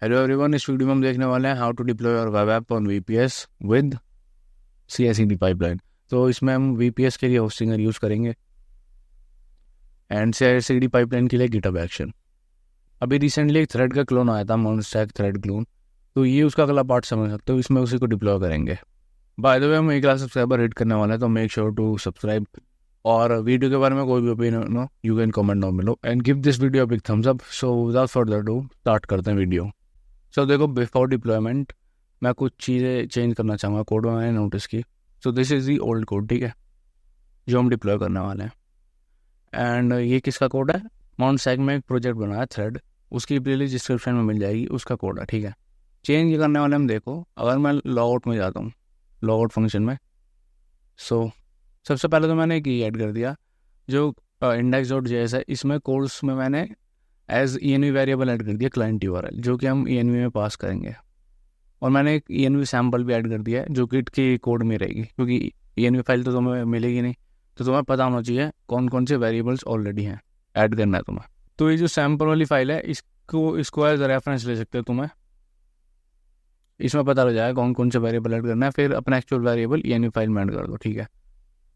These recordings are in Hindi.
हेलो एवरीवन, इस वीडियो में हम देखने वाले हैं how to deploy your web app on VPS with CI/CD pipeline. तो इसमें हम वीपीएस के लिए होस्टिंगर यूज़ करेंगे एंड CI/CD पाइपलाइन के लिए गिटहब एक्शन। अभी रिसेंटली एक थ्रेड का क्लोन आया था, मोनस्टैक थ्रेड क्लोन, तो ये उसका अगला पार्ट समझ सकते हो। इसमें उसी को डिप्लॉय करेंगे। बाय द वे, हम 1 लाख सब्सक्राइबर हिट करने वाले हैं, तो मेक श्योर टू सब्सक्राइब। और वीडियो के बारे में कोई भी ओपिनियन हो, you can comment down below and give this video big thumbs up. So without further do start करते हैं वीडियो। सो देखो, बिफोर डिप्लॉयमेंट मैं कुछ चीज़ें चेंज करना चाहूँगा कोड में, मैंने नोटिस की। So this is the old code, ठीक है, जो हम डिप्लॉय करने वाले हैं। एंड ये किसका कोड है? मोनस्टैक में एक प्रोजेक्ट बना है थ्रेड, उसकी प्लेलिस्ट डिस्क्रिप्शन में मिल जाएगी, उसका कोड है, ठीक है। चेंज ये करने वाले हम देखो, अगर मैं लॉग आउट में जाता हूँ, लॉग आउट फंक्शन में, सो सबसे पहले तो मैंने एक ये ऐड कर दिया जो index.js है। इसमें कोर्स में मैंने एज env वेरिएबल ऐड कर दिया क्लाइंट URL, जो कि हम env में पास करेंगे। और मैंने एक env सैम्पल भी ऐड कर दिया है, जो गिट की कोड में रहेगी, क्योंकि env फाइल तो तुम्हें मिलेगी नहीं, तो तुम्हें पता होना चाहिए कौन कौन से वेरिएबल्स ऑलरेडी हैं, ऐड करना है तुम्हें। तो ये जो सैम्पल वाली फाइल है, इसको एज रेफरेंस ले सकते हो तुम्हें। इसमें पता लग जाएगा कौन कौन से वेरिएबल ऐड करना है, फिर अपना एक्चुअल वेरिएबल env फाइल में ऐड कर दो, ठीक है।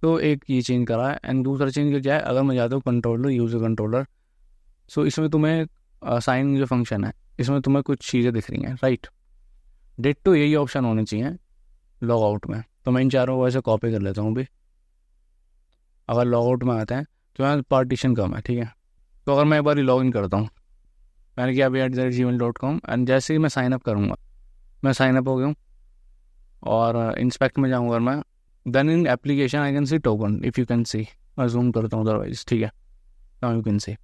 तो एक ये चेंज करा है। एंड दूसरा चेंज क्या है, अगर मैं जाता हूँ कंट्रोलर, यूजर कंट्रोलर, सो इसमें तुम्हें साइन जो फंक्शन है, इसमें तुम्हें कुछ चीज़ें दिख रही हैं, राइट। डेट तो यही ऑप्शन होने चाहिए लॉग आउट में, तो मैं इन चारों को ऐसे कॉपी कर लेता हूँ भी। अगर लॉग आउट में आते हैं तो यहाँ पार्टीशन कम है, ठीक है। तो अगर मैं एक बार लॉग इन करता हूँ, मैंने किया अभी @gmail.com, एंड जैसे ही मैं साइन अप करूँगा, मैं साइन अप हो गया हूँ। और इंस्पेक्ट में जाऊँगा मैं, then in application I can see token, if you can see. मैं जूम करता हूँ अदरवाइज, ठीक है, नाउ यू कैन सी।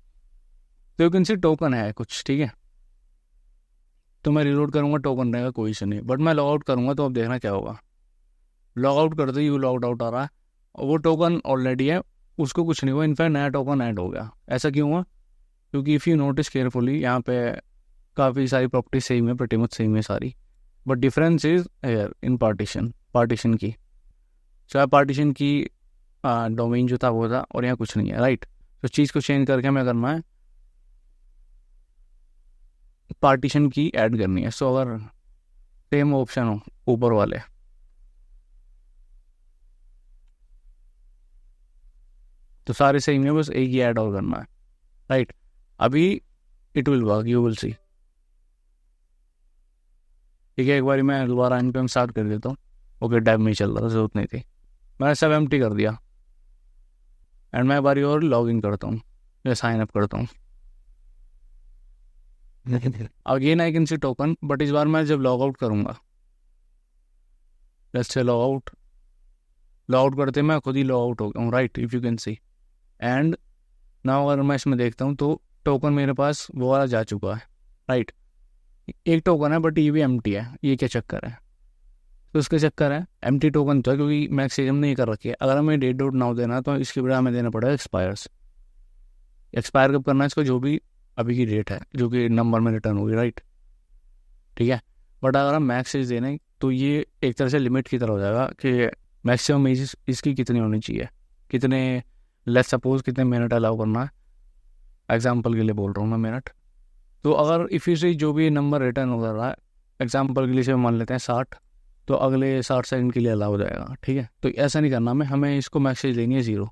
तो यू कैन सी टोकन है कुछ, ठीक है। तो मैं रिलोड करूँगा, टोकन रहेगा, कोई इशू नहीं। बट मैं लॉग आउट करूँगा तो अब देखना क्या होगा। लॉग आउट करते ही लॉग आउट आ रहा है, और वो टोकन ऑलरेडी है, उसको कुछ नहीं हुआ, इनफैक्ट नया टोकन ऐड हो गया। ऐसा क्यों हुआ? क्योंकि इफ़ यू नोटिस केयरफुली, यहाँ पे काफ़ी सारी प्रॉपर्टी सेम है, प्रति मच सेम है सारी, but difference is here in partition की। चाहे पार्टीशन की डोमेन जो था वो था, और यहाँ कुछ नहीं है, राइट। तो चीज़ को चेंज करके हमें करना है, पार्टीशन की ऐड करनी है। सो अगर सेम ऑप्शन हो ऊपर वाले, तो सारे सेम है, बस एक ही ऐड और करना है, राइट। अभी it will work, you will सी, ठीक है। एक बार मैं दोबारा npm स्टार्ट कर देता हूँ। ओके, डेव में ही चल रहा था, जरूरत नहीं थी। मैंने सब एम्प्टी कर दिया, एंड मैं एक बारी और लॉग इन करता हूँ या साइन अप करता हूँ। Again I can see token, but इस बार मैं जब लॉग आउट करूँगा, लेट्स से लॉग आउट करते मैं खुद ही लॉग आउट हो गया हूँ, right, if you can C. And now अगर मैं इसमें देखता हूँ तो टोकन मेरे पास वो वाला जा चुका है, राइट। एक टोकन है, बट ये भी एम्प्टी है। ये क्या चक्कर है? तो इसका चक्कर है, एम्प्टी टोकन तो है क्योंकि मैं एक्सचेंज नहीं कर रखी है। अगर हमें डेट डॉट नाउ देना है, तो इसके बजाय हमें देना पड़ेगा एक्सपायर्स। एक्सपायर कब करना है इसको? जो भी अभी की डेट है, जो कि नंबर में रिटर्न होगी, राइट, ठीक है। बट अगर हम मैक्स एज देना, तो ये एक तरह से लिमिट की तरह हो जाएगा कि मैक्सिमम एज इसकी कितनी होनी चाहिए, कितने, लेट्स सपोज कितने मिनट अलाउ करना है, एग्जाम्पल के लिए बोल रहा हूँ मैं, मिनट। तो अगर इफ़ यू से जो भी नंबर रिटर्न हो रहा है, एग्जाम्पल के लिए से मान लेते हैं 60, तो अगले 60 सेकंड के लिए अलाउ हो जाएगा, ठीक है। तो ऐसा नहीं करना, हमें इसको मैसेज देनी है 0,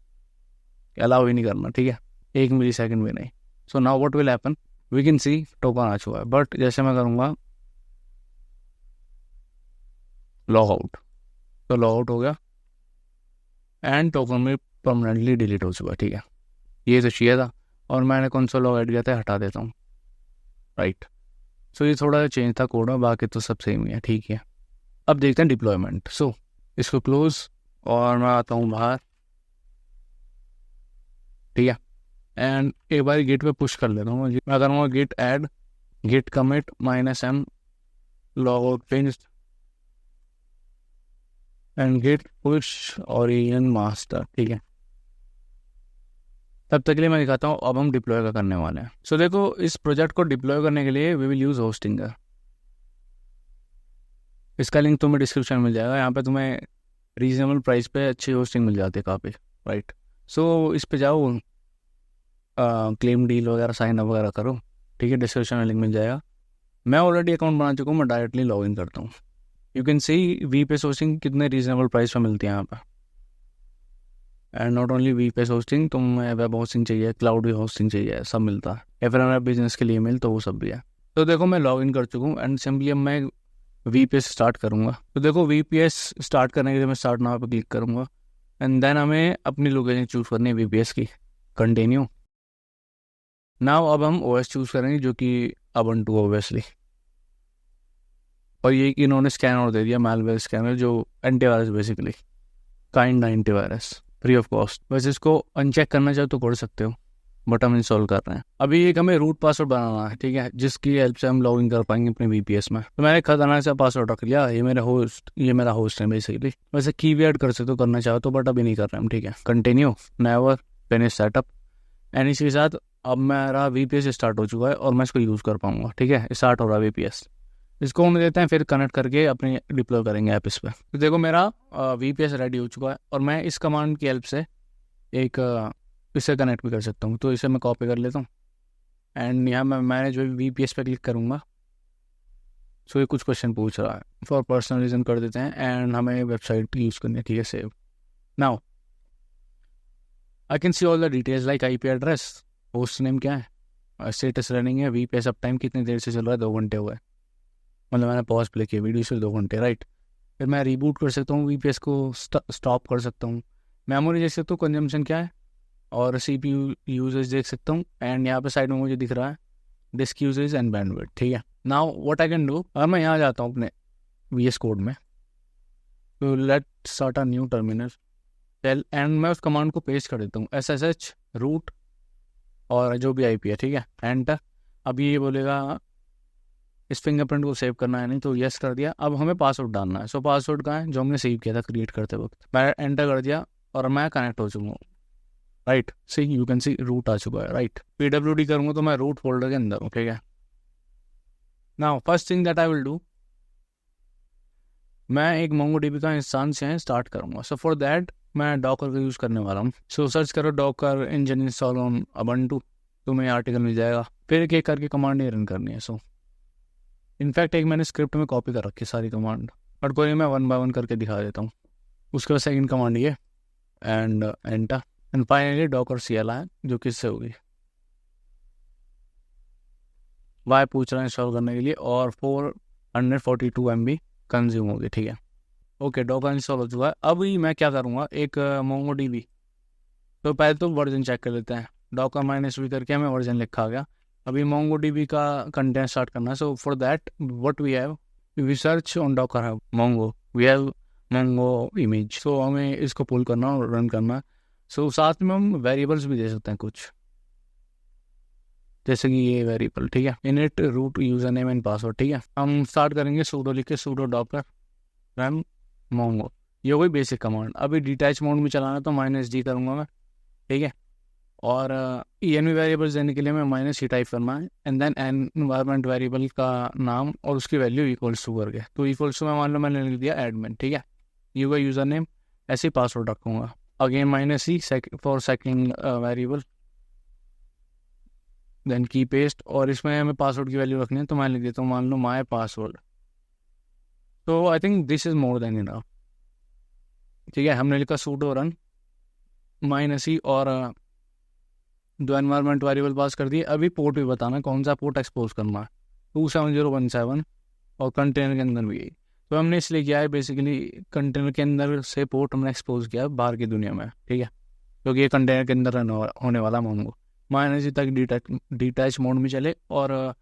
अलाउ ही नहीं करना, ठीक है, 1 मिली सेकंड भी नहीं। So now what will happen, we can see token आ चुका है। बट जैसे मैं करूँगा लॉग आउट, तो लॉग आउट हो गया एंड टोकन में परमानेंटली डिलीट हो चुका है, ठीक है। ये तो चाहिए था, और मैंने कौन सा लॉग ऐड किया था, हटा देता हूँ, राइट। सो ये थोड़ा चेंज था कोड में, बाकी तो सब सेम ही है, ठीक है। अब देखते हैं डिप्लॉयमेंट। सो इसको क्लोज, और मैं आता हूँ बाहर, ठीक है। एंड एक बार गेट पे पुश कर लेता हूँ। मैं करूँगा git add git commit -m log out finished and git push origin master, ठीक है। तब तक के लिए मैं दिखाता हूँ अब हम डिप्लॉय का करने वाले हैं। सो देखो, इस प्रोजेक्ट को डिप्लॉय करने के लिए वी विल यूज़ होस्टिंगर। इसका लिंक तुम्हें डिस्क्रिप्शन में मिल जाएगा। यहाँ पे तुम्हें रीजनेबल प्राइस पे अच्छी होस्टिंग मिल जाती है काफ़ी, राइट। सो इस पे जाओ, क्लेम डील वगैरह साइन अप वगैरह करो, ठीक है, डिस्क्रिप्शन में लिंक मिल जाएगा। मैं ऑलरेडी अकाउंट बना चुका हूँ, मैं डायरेक्टली लॉग इन करता हूँ। You can C VPS hosting कितने रीजनेबल प्राइस पे मिलती है यहाँ पर। And not only VPS hosting, तुम्हें वेब होस्टिंग चाहिए, क्लाउड भी होस्टिंग चाहिए, सब मिलता है। या फिर हमारे बिजनेस के लिए ईमेल, तो वो सब भी है। तो देखो मैं लॉग इन कर चुका हूँ एंड सिंपली अब मैं VPS स्टार्ट करूँगा। तो देखो VPS स्टार्ट करने के लिए मैं स्टार्ट नाउ पे क्लिक करूँगा एंड देन हमें अपनी लोकेशन चूज़ करनी है VPS की। कंटिन्यू। नाउ अब हम OS चूज़ करेंगे जो कि Ubuntu ऑब्वियसली। और ये इन्होंने स्कैनर दे दिया, मैलवेयर स्कैनर, जो antivirus basically, kind antivirus, free of cost. वैसे इसको अनचेक करना चाहो तो कर सकते हो, बट हम इंस्टॉल कर रहे हैं। अभी एक हमें रूट पासवर्ड बनाना है, ठीक है, जिसकी हेल्प से हम लॉग इन कर पाएंगे अपने VPS में। तो मैंने खतरनाक सा पासवर्ड रख लिया, ये मेरा होस्ट है बेसिकली। वैसे की भी ऐड कर सकते हो करना चाहो तो, बट अभी नहीं कर रहे हम, ठीक है। Continue, never, finish setup. And इसी के साथ अब मेरा VPS स्टार्ट हो चुका है और मैं इसको यूज़ कर पाऊंगा, ठीक है। स्टार्ट हो रहा है VPS। इसको हम देते हैं, फिर कनेक्ट करके अपने डिप्लॉय करेंगे ऐप इस पर। तो देखो मेरा VPS रेडी हो चुका है और मैं इस कमांड की हेल्प से एक इससे कनेक्ट भी कर सकता हूँ। तो इसे मैं कॉपी कर लेता हूँ एंड यहाँ मैं जो VPS पे क्लिक करूँगा। सो ये कुछ क्वेश्चन पूछ रहा है, फॉर पर्सनल रीजन कर देते हैं एंड हमें वेबसाइट यूज़ करनी है, ठीक है। Save. Now I can see all the details like IP address, host name क्या है, स्टेटस रनिंग है, VPS अप टाइम कितनी देर से चल रहा है, 2 घंटे हुए, मतलब मैंने पॉज प्ले किया वीडियो से 2 घंटे, राइट। फिर मैं रिबूट कर सकता हूँ, VPS को स्टॉप कर सकता हूँ, मेमोरी देख सकता हूँ, कंजम्पशन क्या है, और CPU यूजेज देख सकता हूँ। एंड यहाँ पे साइड में मुझे दिख रहा है डिस्क यूजेज एंड बैंडविड्थ, ठीक है। Now what I can do, अगर मैं यहाँ जाता हूँ अपने VS कोड में, तो let start a new terminal and मैं उस कमांड को पेस्ट कर देता हूँ, SSH रूट और जो भी IP है, ठीक है, एंटर। अब ये बोलेगा इस फिंगरप्रिंट को सेव करना है, नहीं तो यस कर दिया। अब हमें पासवर्ड डालना है। सो पासवर्ड कहाँ है, जो हमने सेव किया था क्रिएट करते वक्त, मैं एंटर कर दिया और मैं कनेक्ट हो चुका हूँ, right. See you can see root आ चुका है, राइट। PWD करूँगा तो मैं रूट फोल्डर के अंदर हूँ, ठीक है। Now first thing that I will do, मैं एक MongoDB का इंस्टेंस है स्टार्ट करूँगा। सो फॉर दैट मैं डॉकर का यूज़ करने वाला हूँ। सो सर्च करो Docker engine install on Ubuntu, तुम्हें आर्टिकल मिल जाएगा। फिर एक एक करके कमांड ही रन करनी है। सो इनफैक्ट एक मैंने स्क्रिप्ट में कॉपी कर रखी सारी कमांड, बट कोई मैं 1 बाय 1 करके दिखा देता हूँ। उसके बाद सेकंड कमांड ये and enter and finally Docker CLI है, जो किससे होगी, वाई पूछ रहा है इंस्टॉल करने के लिए, और 442 MB कंज्यूम होगी, ठीक है। ओके, डॉकर इंस्टॉल हो चुका है। अभी मैं क्या करूँगा, एक MongoDB, तो पहले तो वर्जन चेक कर लेते हैं। डॉकर -v करके हमें वर्जन लिखा गया। अभी MongoDB का कंटेंट स्टार्ट करना है। So for that what we have, we search on docker है Mongo, we have Mongo image. So हमें इसको पुल करना और रन करना। सो साथ में हम वेरिएबल्स भी दे सकते हैं कुछ, जैसे कि ये वेरिएबल, ठीक है, init root user name and password, ठीक है। हम स्टार्ट करेंगे सूडो लिख के, सूडो डॉकर रन Mongo। ये कोई बेसिक कमांड। अभी डिटैच मोड में चलाना तो -d करूँगा मैं, ठीक है। और env वेरिएबल्स देने के लिए मैं -c टाइप करना है एंड देन एनवायरमेंट वेरिएबल का नाम और उसकी वैल्यू इक्वल्स टू करके, तो इक्वल्स टू मैं मान लो मैंने लिख दिया एडमिन, ठीक है। ये यूज़र नेम, ऐसे ही पासवर्ड रखूँगा। Again -c for second variable, then key paste, और इसमें हमें पासवर्ड की वैल्यू रखनी है, तो मैं लिख देता हूँ मान लो माई पासवर्ड। तो I think this is more than enough, ठीक है। हमने लिखा सूडो रन -c और दो एनवायरमेंट वेरिएबल पास कर दिए। अभी पोर्ट भी बताना कौन सा पोर्ट एक्सपोज करना है, 27017, और कंटेनर के अंदर भी यही। तो हमने इसलिए किया है बेसिकली, कंटेनर के अंदर से पोर्ट हमने एक्सपोज किया बाहर की दुनिया में, ठीक है, क्योंकि ये कंटेनर के अंदर होने वाला Mongo -c तक डिटैच मोड में चले, और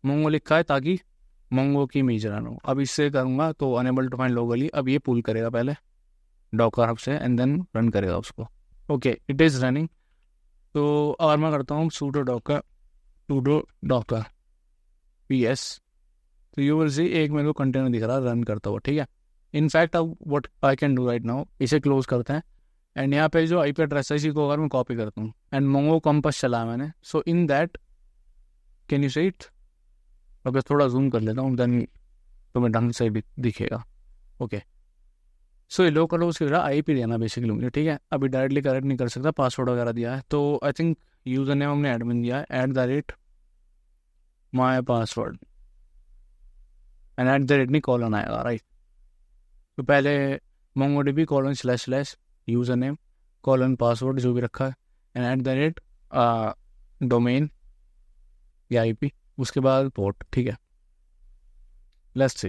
Mongo लिखा है ताकि Mongo की इमेज रन हो। अब इससे करूँगा तो अनेबल टू फाइंड लोकली, अब ये पुल करेगा पहले डॉकर हब से एंड देन रन करेगा उसको। Okay, it is running. तो अगर मैं करता हूँ सूडो डॉकर PS, तो यू विल सी एक मेरे को कंटेनर दिख रहा है रन करता हुआ, ठीक है। इनफैक्ट अब what I can do right now, इसे क्लोज करते हैं एंड यहाँ पे जो IP एड्रेस है इसी को अगर मैं कॉपी करता हूँ एंड Mongo कंपास चला मैंने, so in that can you see it. Okay, थोड़ा जूम कर लेता हूँ देन तुम्हें ढंग से दिखेगा। ओके, सो ये लोकल उसकी IP देना बेसिकली मुझे, ठीक है। अभी डायरेक्टली करेक्ट नहीं कर सकता, पासवर्ड वगैरह दिया है, तो आई थिंक यूज़र नेम हमने एडमिन दिया है @ माई password, and at the rate नहीं कॉलन आएगा, राइट। तो पहले MongoDB :/ यूज़र नेम :पासवर्ड जो भी रखा है and at the rate domain या IP, उसके बाद पोर्ट, ठीक है। लेट्स सी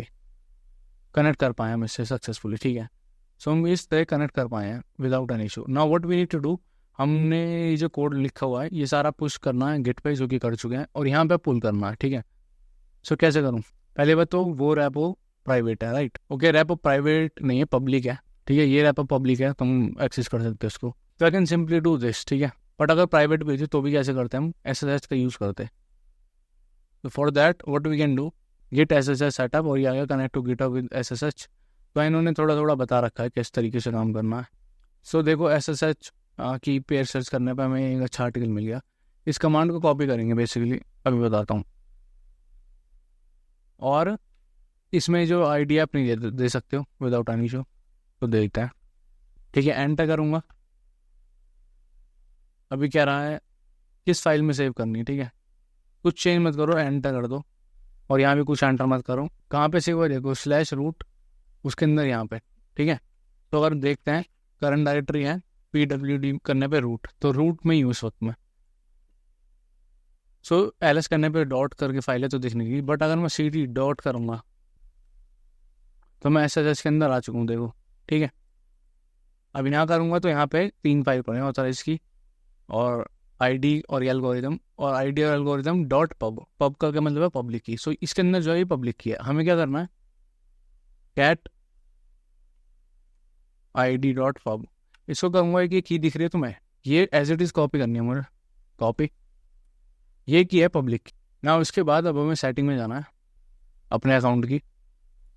कनेक्ट कर पाए हम इससे सक्सेसफुली, ठीक है। सो हम इस तरह कनेक्ट कर पाए हैं without an issue. Now what we need to do, हमने ये जो कोड लिखा हुआ है ये सारा पुश करना है गिट पे, जो कि कर चुके हैं, और यहाँ पे पुल करना है, ठीक है। सो कैसे करूँ, पहले बात तो वो रेपो प्राइवेट है, राइट। ओके, रेपो प्राइवेट नहीं है, पब्लिक है, ठीक है। ये रेपो पब्लिक है, तुम एक्सेस कर सकते हो इसको। तो I can simply do this, ठीक है। बट अगर प्राइवेट भेजे तो भी कैसे करते हैं, हम SSH का यूज़ करते हैं। तो for that what we can do, git SSH setup, और ये आ गया connect to GitHub with SSH। तो इन्होंने थोड़ा थोड़ा बता रखा है किस तरीके से काम करना है। सो देखो SSH की पेयर सर्च करने पर हमें एक अच्छा आर्टिकल मिल गया। इस कमांड को कॉपी करेंगे बेसिकली, अभी बताता हूँ। और इसमें जो ID आप नहीं दे सकते हो विदाउट एनी इशू, तो देखते हैं, ठीक है। एंटर करूँगा, अभी क्या रहा है किस फाइल में सेव करनी है, ठीक है। कुछ चेंज मत करो, एंटर कर दो, और यहाँ भी कुछ एंटर मत करो। कहाँ पे सेव हो, देखो /root, उसके अंदर यहाँ पे, ठीक है। तो अगर देखते हैं करंट डायरेक्टरी है pwd करने पे रूट, तो रूट में ही उस वक्त में। सो ls करने पे डॉट करके फाइल है तो दिखने की, बट अगर मैं cd डॉट करूँगा तो मैं SSH के अंदर आ चुका हूँ, देखो, ठीक है। अब यहाँ करूँगा तो यहाँ पे 3 फाइल पड़े ऑथराइज की, और ID और एल्गोरिदम, और ID और एल्गोरिदम डॉट पब का क्या मतलब है, पब्लिक की। सो इसके अंदर जो है पब्लिक की है, हमें क्या करना है, कैट ID.pub, इसको कहूँगा कि की दिख रही है तुम्हें, ये एज इट इज़ कॉपी करनी है मुझे, कॉपी, ये की है पब्लिक की। ना उसके बाद अब हमें सेटिंग में जाना है अपने अकाउंट की,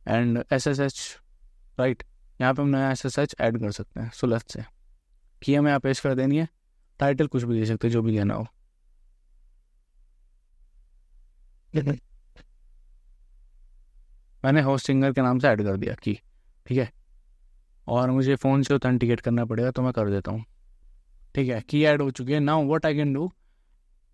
एंड SSH, राइट। यहाँ पे हम नया SSH ऐड कर सकते हैं। सो लेट्स से की हमें यहाँ पेस्ट कर देनी है, टाइटल कुछ भी दे सकते हैं, जो भी देना हो। मैंने होस्टिंगर के नाम से ऐड कर दिया की, ठीक है। और मुझे फ़ोन से ऑथेंटिकेट करना पड़ेगा, तो मैं कर देता हूँ, ठीक है। की ऐड हो चुकी है। Now what I can do,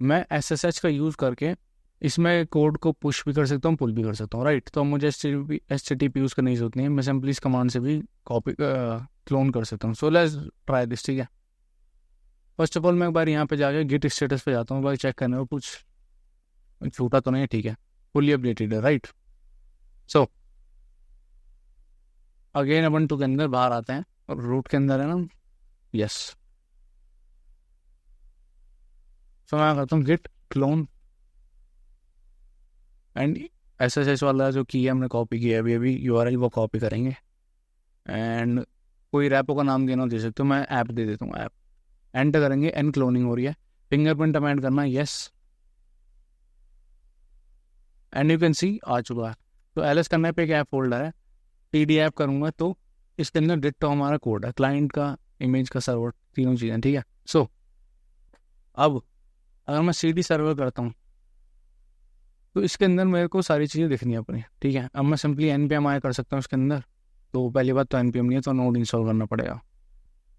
मैं SSH का यूज़ करके इसमें कोड को पुश भी कर सकता हूँ, पुल भी कर सकता हूँ, राइट। तो मुझे HTTP यूज़ करने की जरूरत नहीं है, मैं सिंपली इस कमांड से भी कॉपी क्लोन कर सकता हूँ। सो लेट्स ट्राई दिस, ठीक है। फर्स्ट ऑफ ऑल मैं एक बार यहाँ पे जाके गिट स्टेटस पे जाता हूँ, भाई चेक करने को कुछ छूटा तो नहीं है, ठीक है, फुली अपडेटेड है, राइट। सो अगेन ubuntu के अंदर बाहर आते हैं, और रूट के अंदर है ना, यस। सो मैं करता हूँ गिट क्लोन, एंड SSH वाला जो की है हमने कॉपी किया है अभी URL वो कॉपी करेंगे, एंड कोई रैपो का नाम देना दे सकते हो, मैं ऐप दे देता हूँ, ऐप। एंटर करेंगे, एंड क्लोनिंग हो रही है, फिंगरप्रिंट ऐड करना है, yes, and you can see आ चुका है। तो LS करने पे एक ऐप फोल्डर है, PD ऐप करूँगा तो इसके अंदर डिट्टो हमारा कोड है, क्लाइंट का, इमेज का, सर्वर, तीनों चीज़ें, ठीक है। सो अब अगर मैं CD सर्वर करता हूँ तो इसके अंदर मेरे को सारी चीज़ें दिखनी है अपनी, ठीक है। अब मैं सिंपली npm आई कर सकता हूँ इसके अंदर, तो पहली बात तो npm नहीं है, तो नोड इंस्टॉल करना पड़ेगा।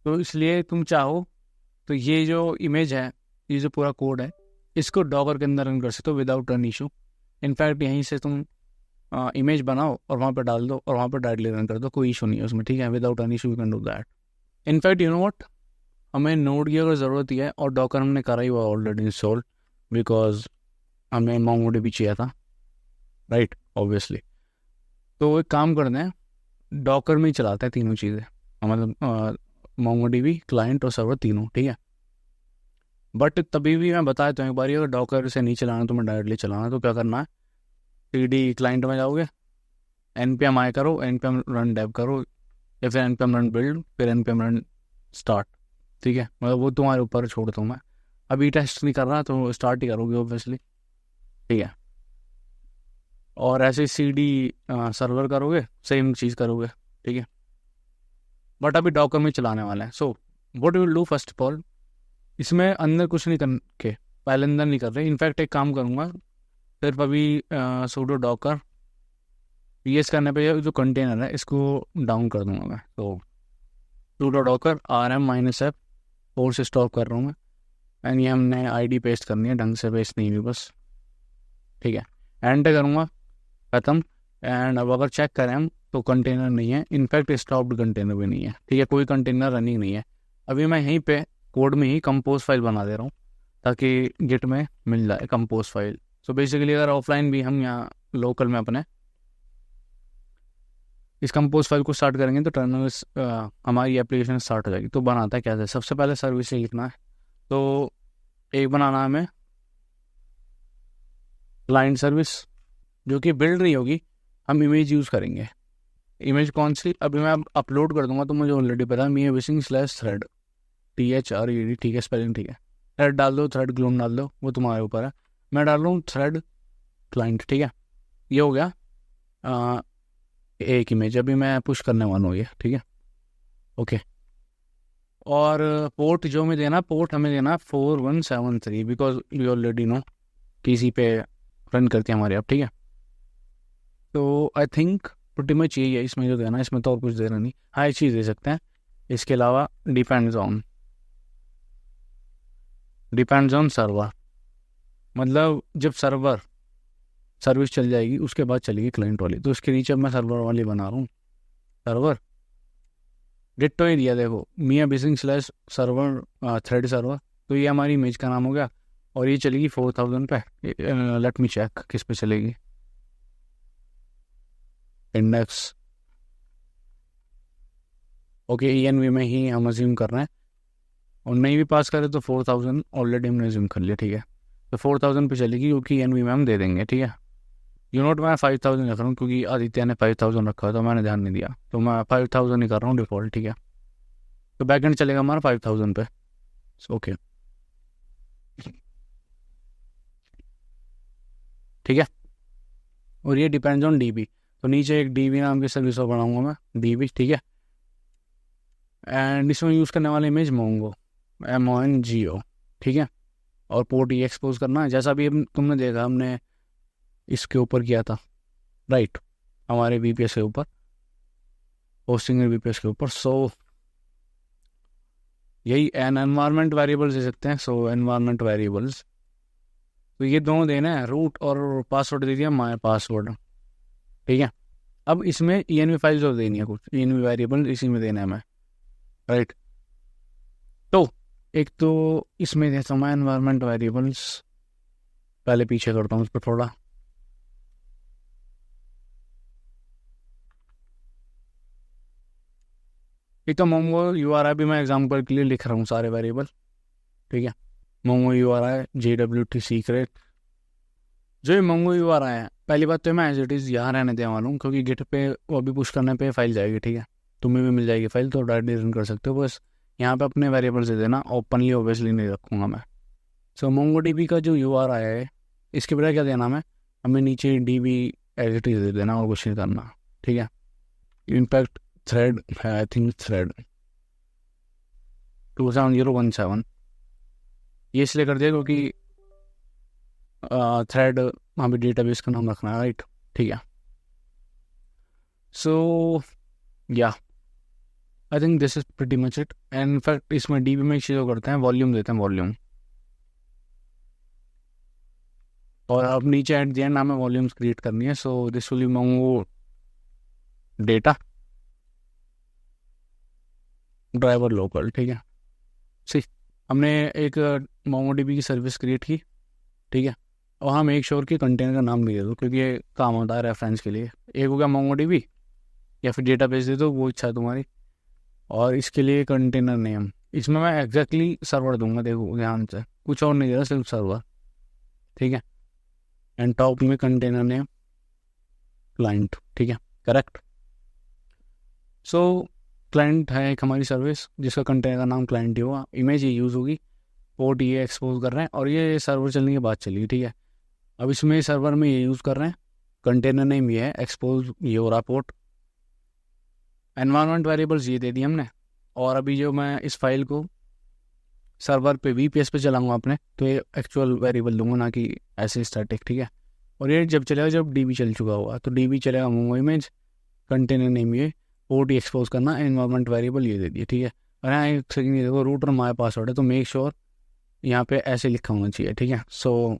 तो इसलिए तुम चाहो तो ये जो इमेज है, ये जो पूरा कोड है, इसको डॉकर के अंदर रन कर सकते हो विदाउट एन इशू। इनफैक्ट यहीं से तुम इमेज बनाओ और वहाँ पर डाल दो, और वहाँ पर डायरेक्टली रन कर दो, कोई इशू नहीं है उसमें, ठीक है। Without any issue you can do that. In fact you know what, हमें नोड की अगर ज़रूरत ही है, और डॉकर हमने करा ही हुआ ऑलरेडी इंस्टॉल, बिकॉज हमें MongoDB चाहिए था, राइट, ऑब्वियसली। तो एक काम करते हैं, डॉकर में ही चलाते हैं तीनों चीज़ें, मतलब MongoDB, क्लाइंट और सर्वर तीनों, ठीक है। बट तभी भी मैं बताया तो एक बार, अगर डॉकर से नहीं चलाना तो मैं डायरेक्टली चलाना, तो क्या करना है, CD क्लाइंट में जाओगे, npm आई करो, npm रन डेव करो, या फिर npm रन बिल्ड, फिर npm रन स्टार्ट, ठीक है। मतलब वो तुम्हारे ऊपर छोड़ता हूँ मैं, अभी टेस्ट नहीं कर रहा, तो स्टार्ट ही करोगे ऑब्वियसली, ठीक है। और ऐसे CD सर्वर करोगे, सेम चीज़ करोगे, ठीक है। बट अभी डॉकर में चलाने वाला है। So what will do, first of all इसमें अंदर कुछ नहीं करके, पहले अंदर नहीं कर रहे, इनफैक्ट एक काम करूँगा, सिर्फ अभी sudo docker PS करने पे जो कंटेनर है इसको डाउन कर दूंगा मैं। तो sudo docker rm-f 4 से स्टॉप कर रहा हूँ मैं, एंड ये हमने ID पेस्ट करनी है, ढंग से पेस्ट नहीं हुई बस, ठीक है। एंटर करूँगा, ख़त्म। एंड अब अगर चेक करें हम तो कंटेनर नहीं है, इनफैक्ट स्टॉप्ड कंटेनर भी नहीं है, ठीक है, कोई कंटेनर रनिंग नहीं है। अभी मैं यहीं पे कोड में ही कंपोज फाइल बना दे रहा हूँ ताकि गिट में मिल जाए कंपोज फाइल। सो बेसिकली अगर ऑफलाइन भी हम यहाँ लोकल में अपने इस कंपोज फाइल को स्टार्ट करेंगे तो टर्मिनल हमारी एप्लीकेशन स्टार्ट हो जाएगी। तो बनाता है कैसे, सबसे पहले सर्विस लिखना है। तो एक बनाना है हमें क्लाइंट सर्विस, जो कि बिल्ड नहीं होगी, हम इमेज यूज़ करेंगे। इमेज कौन सी, अभी मैं अपलोड कर दूंगा तो मुझे ऑलरेडी पता है, मियाँ विशिंग स्लैश थ्रेड, THRED, ठीक है, स्पेलिंग ठीक है। थ्रेड डाल दो, थ्रेड ग्लूम डाल दो, वो तुम्हारे ऊपर है। मैं डाल रहा हूँ थ्रेड क्लाइंट, ठीक है, ये हो गया एक इमेज। अभी मैं पुश करने वाला हूँ ये, ठीक है, ओके। और पोर्ट जो हमें देना, पोर्ट हमें देना 4173, बिकॉज यू ऑलरेडी नो कि इसी पे रन करते हैं हमारे आप, ठीक है। तो आई थिंक प्रीटी मच यही है इसमें जो देना, इसमें तो और कुछ देना नहीं। हाँ, एक चीज़ दे सकते हैं इसके अलावा, डिपेंड्स ऑन सर्वर, मतलब जब सर्विस चल जाएगी उसके बाद चलेगी क्लाइंट वाली। तो इसके नीचे अब मैं सर्वर वाली बना रहा हूँ, सर्वर डिट्टो ही दिया, देखो मियाँ बिसिंग स्लैश सर्वर थ्रेड सर्वर। तो ये हमारी इमेज का नाम हो गया और ये चलेगी 4000 पे। लेट मी चेक किस पे चलेगी, इंडेक्स, ओके, ENV में ही हम अज्यूम कर रहे हैं। और नहीं भी पास करें तो 4000 ऑलरेडी हमने अज्यूम कर लिया, ठीक है। तो 4000 पे चलेगी क्योंकि ENV में हम दे देंगे, ठीक है। यू नोट मैं 5000 रख रहा हूँ क्योंकि आदित्य ने 5000 रखा है तो मैंने ध्यान नहीं दिया, तो मैं 5000 ही कर रहा हूँ डिफ़ॉल्ट, ठीक है। तो बैकएंड चलेगा हमारा 5000 पे, ओके, ठीक है। और ये डिपेंड्स ऑन DB, तो नीचे एक DB नाम की सर्विस और बनाऊंगा मैं, DB, ठीक है। एंड इसमें यूज़ करने वाला इमेज मोंगो, MONGO, ठीक है। और पोर्ट ये एक्सपोज करना है, जैसा भी तुमने देखा हमने इसके ऊपर किया था, राइट, हमारे VPS के ऊपर, होस्टिंग VPS के ऊपर। सो यही एनवायरनमेंट वेरिएबल्स दे सकते हैं। सो एनवायरनमेंट वेरिएबल्स, तो ये दोनों देना है, रूट और पासवर्ड दे दिया, माय पासवर्ड, ठीक है। अब इसमें ENV फाइल्स और देनी है, कुछ ENV वेरिएबल इसी में देना है मैं, राइट। तो एक तो इसमें देता हूँ मैं एनवायरनमेंट वेरिएबल्स, पहले पीछे करता हूँ उस पर थोड़ा, एक तो मोंगो URI भी मैं एग्जांपल के लिए लिख रहा हूँ सारे वेरिएबल, ठीक है। मोंगो URI JWT सीक्रेट, जो ये मोंगो URI है, पहली बात तो मैं एज इट इज़ यहाँ रहने देने वाला हूँ क्योंकि गिट पे वो अभी पुश करने पे फाइल जाएगी, ठीक है। तुम्हें भी मिल जाएगी फाइल, तो डायरेक्टली रन कर सकते हो। बस यहाँ पे अपने वेरिएबल दे देना, ओपनली ऑब्वियसली नहीं रखूँगा मैं। सो मोंगो DB का जो URI है, इसके बजाय क्या देना मैं, हमें नीचे DB एज इट इज़ दे देना और कुछ नहीं करना, ठीक है। इनफैक्ट थ्रेड है, आई थिंक थ्रेड 27017, ये इसलिए कर दिया क्योंकि थ्रेड वहाँ पे डेटाबेस का नाम रखना है, राइट, ठीक है। सो या आई think this is pretty much it. And in fact इसमें DB में एक चीज़ करते हैं, वॉल्यूम देते हैं, वॉल्यूम। और अब नीचे एट द एंड हमें वॉल्यूम्स क्रिएट करनी है। So this will be Mongo data driver local, ठीक है। सी हमने एक मोंगो DB की सर्विस क्रिएट की, ठीक है। और हम एक श्योर की कंटेनर का नाम भी दे दो क्योंकि ये काम होता है रेफरेंस के लिए। एक हो गया मोंगो DB या फिर डेटाबेस दे दो, वो इच्छा है तुम्हारी। और इसके लिए कंटेनर नेम, इसमें मैं एग्जैक्टली सर्वर दूंगा, देखो ध्यान से, कुछ और नहीं दे रहा, सिर्फ सर्वर, ठीक है। एंड टॉप में कंटेनर नेम क्लाइंट, ठीक है, करेक्ट। सो क्लाइंट है एक हमारी सर्विस जिसका कंटेनर का नाम क्लाइंट ही होगा, इमेज ये यूज़ होगी, पोर्ट ये एक्सपोज कर रहे हैं और ये सर्वर चलने के बाद चलेगी, ठीक है। अब इसमें सर्वर में ये यूज़ कर रहे हैं, कंटेनर नेम ये है, एक्सपोज ये हो रहा पोर्ट, एनवायरनमेंट वेरिएबल्स ये दे दी हमने। और अभी जो मैं इस फाइल को सर्वर पे VPS पे चलाऊंगा अपने, तो ये एक्चुअल वेरिएबल दूंगा, ना कि ऐसे स्टैटिक, ठीक है। और ये जब चलेगा, जब DB चल चुका होगा, तो DB चलेगा मोंगो इमेज, कंटेनर नेम ये, पोर्ट एक्सपोज करना, एनवायरनमेंट वेरिएबल ये दे दिए, ठीक है। और यहाँ एक सेकंड ये देखो, रूट और माय पासवर्ड है, तो मेक श्योर यहाँ पे ऐसे लिखा होना चाहिए, ठीक है। So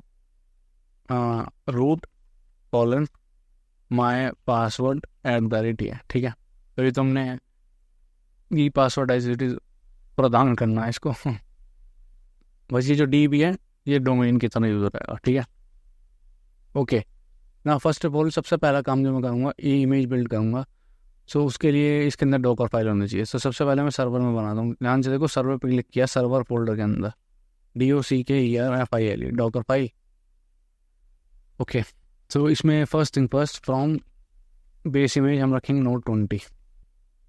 root colon my password @ ये, ठीक है। तो ये तुमने ये पासवर्ड एज इट इज प्रदान करना है इसको। बस ये जो डी भी है ये डोमेन की तरह यूज हो रहेगा, ठीक है। ओके ना, फर्स्ट ऑफ ऑल सबसे पहला काम जो मैं करूँगा ये इमेज बिल्ड करूँगा। सो उसके लिए इसके अंदर डॉकर फाइल होनी चाहिए। सो सबसे पहले मैं सर्वर में बनाता हूँ। ध्यान से देखो, सर्वर पे क्लिक किया, सर्वर फोल्डर के अंदर DOCKERFILE डॉकर फाइल। ओके, सो इसमें first thing first, from base image हम रखेंगे node 20।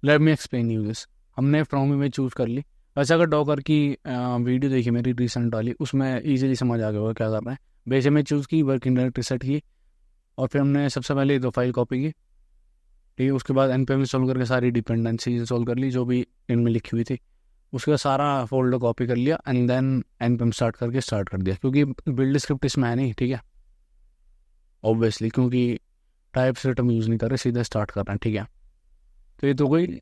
Let me explain you this. हमने फ्रॉम इमेज चूज़ कर ली। वैसे अगर डॉकर की वीडियो देखी मेरी रिसेंट वाली, उसमें ईजिली समझ आ गया होगा क्या कर रहे हैं। बेस इमेज चूज़ की, वर्किंग डायरेक्टरी सेट की, और फिर हमने सबसे पहले दो फाइल कॉपी की, ठीक है। उसके बाद npm इंस्टॉल करके सारी डिपेंडेंसी इंस्टॉल कर ली जो भी इनमें लिखी हुई थी। उसके बाद सारा फोल्डर कॉपी कर लिया एंड देन npm स्टार्ट करके स्टार्ट कर दिया, क्योंकि बिल्ड स्क्रिप्ट इसमें है नहीं, ठीक है। ऑब्वियसली क्योंकि टाइप सेट हम यूज़ नहीं कर रहे, सीधा स्टार्ट कर रहे हैं, ठीक है। तो ये तो कोई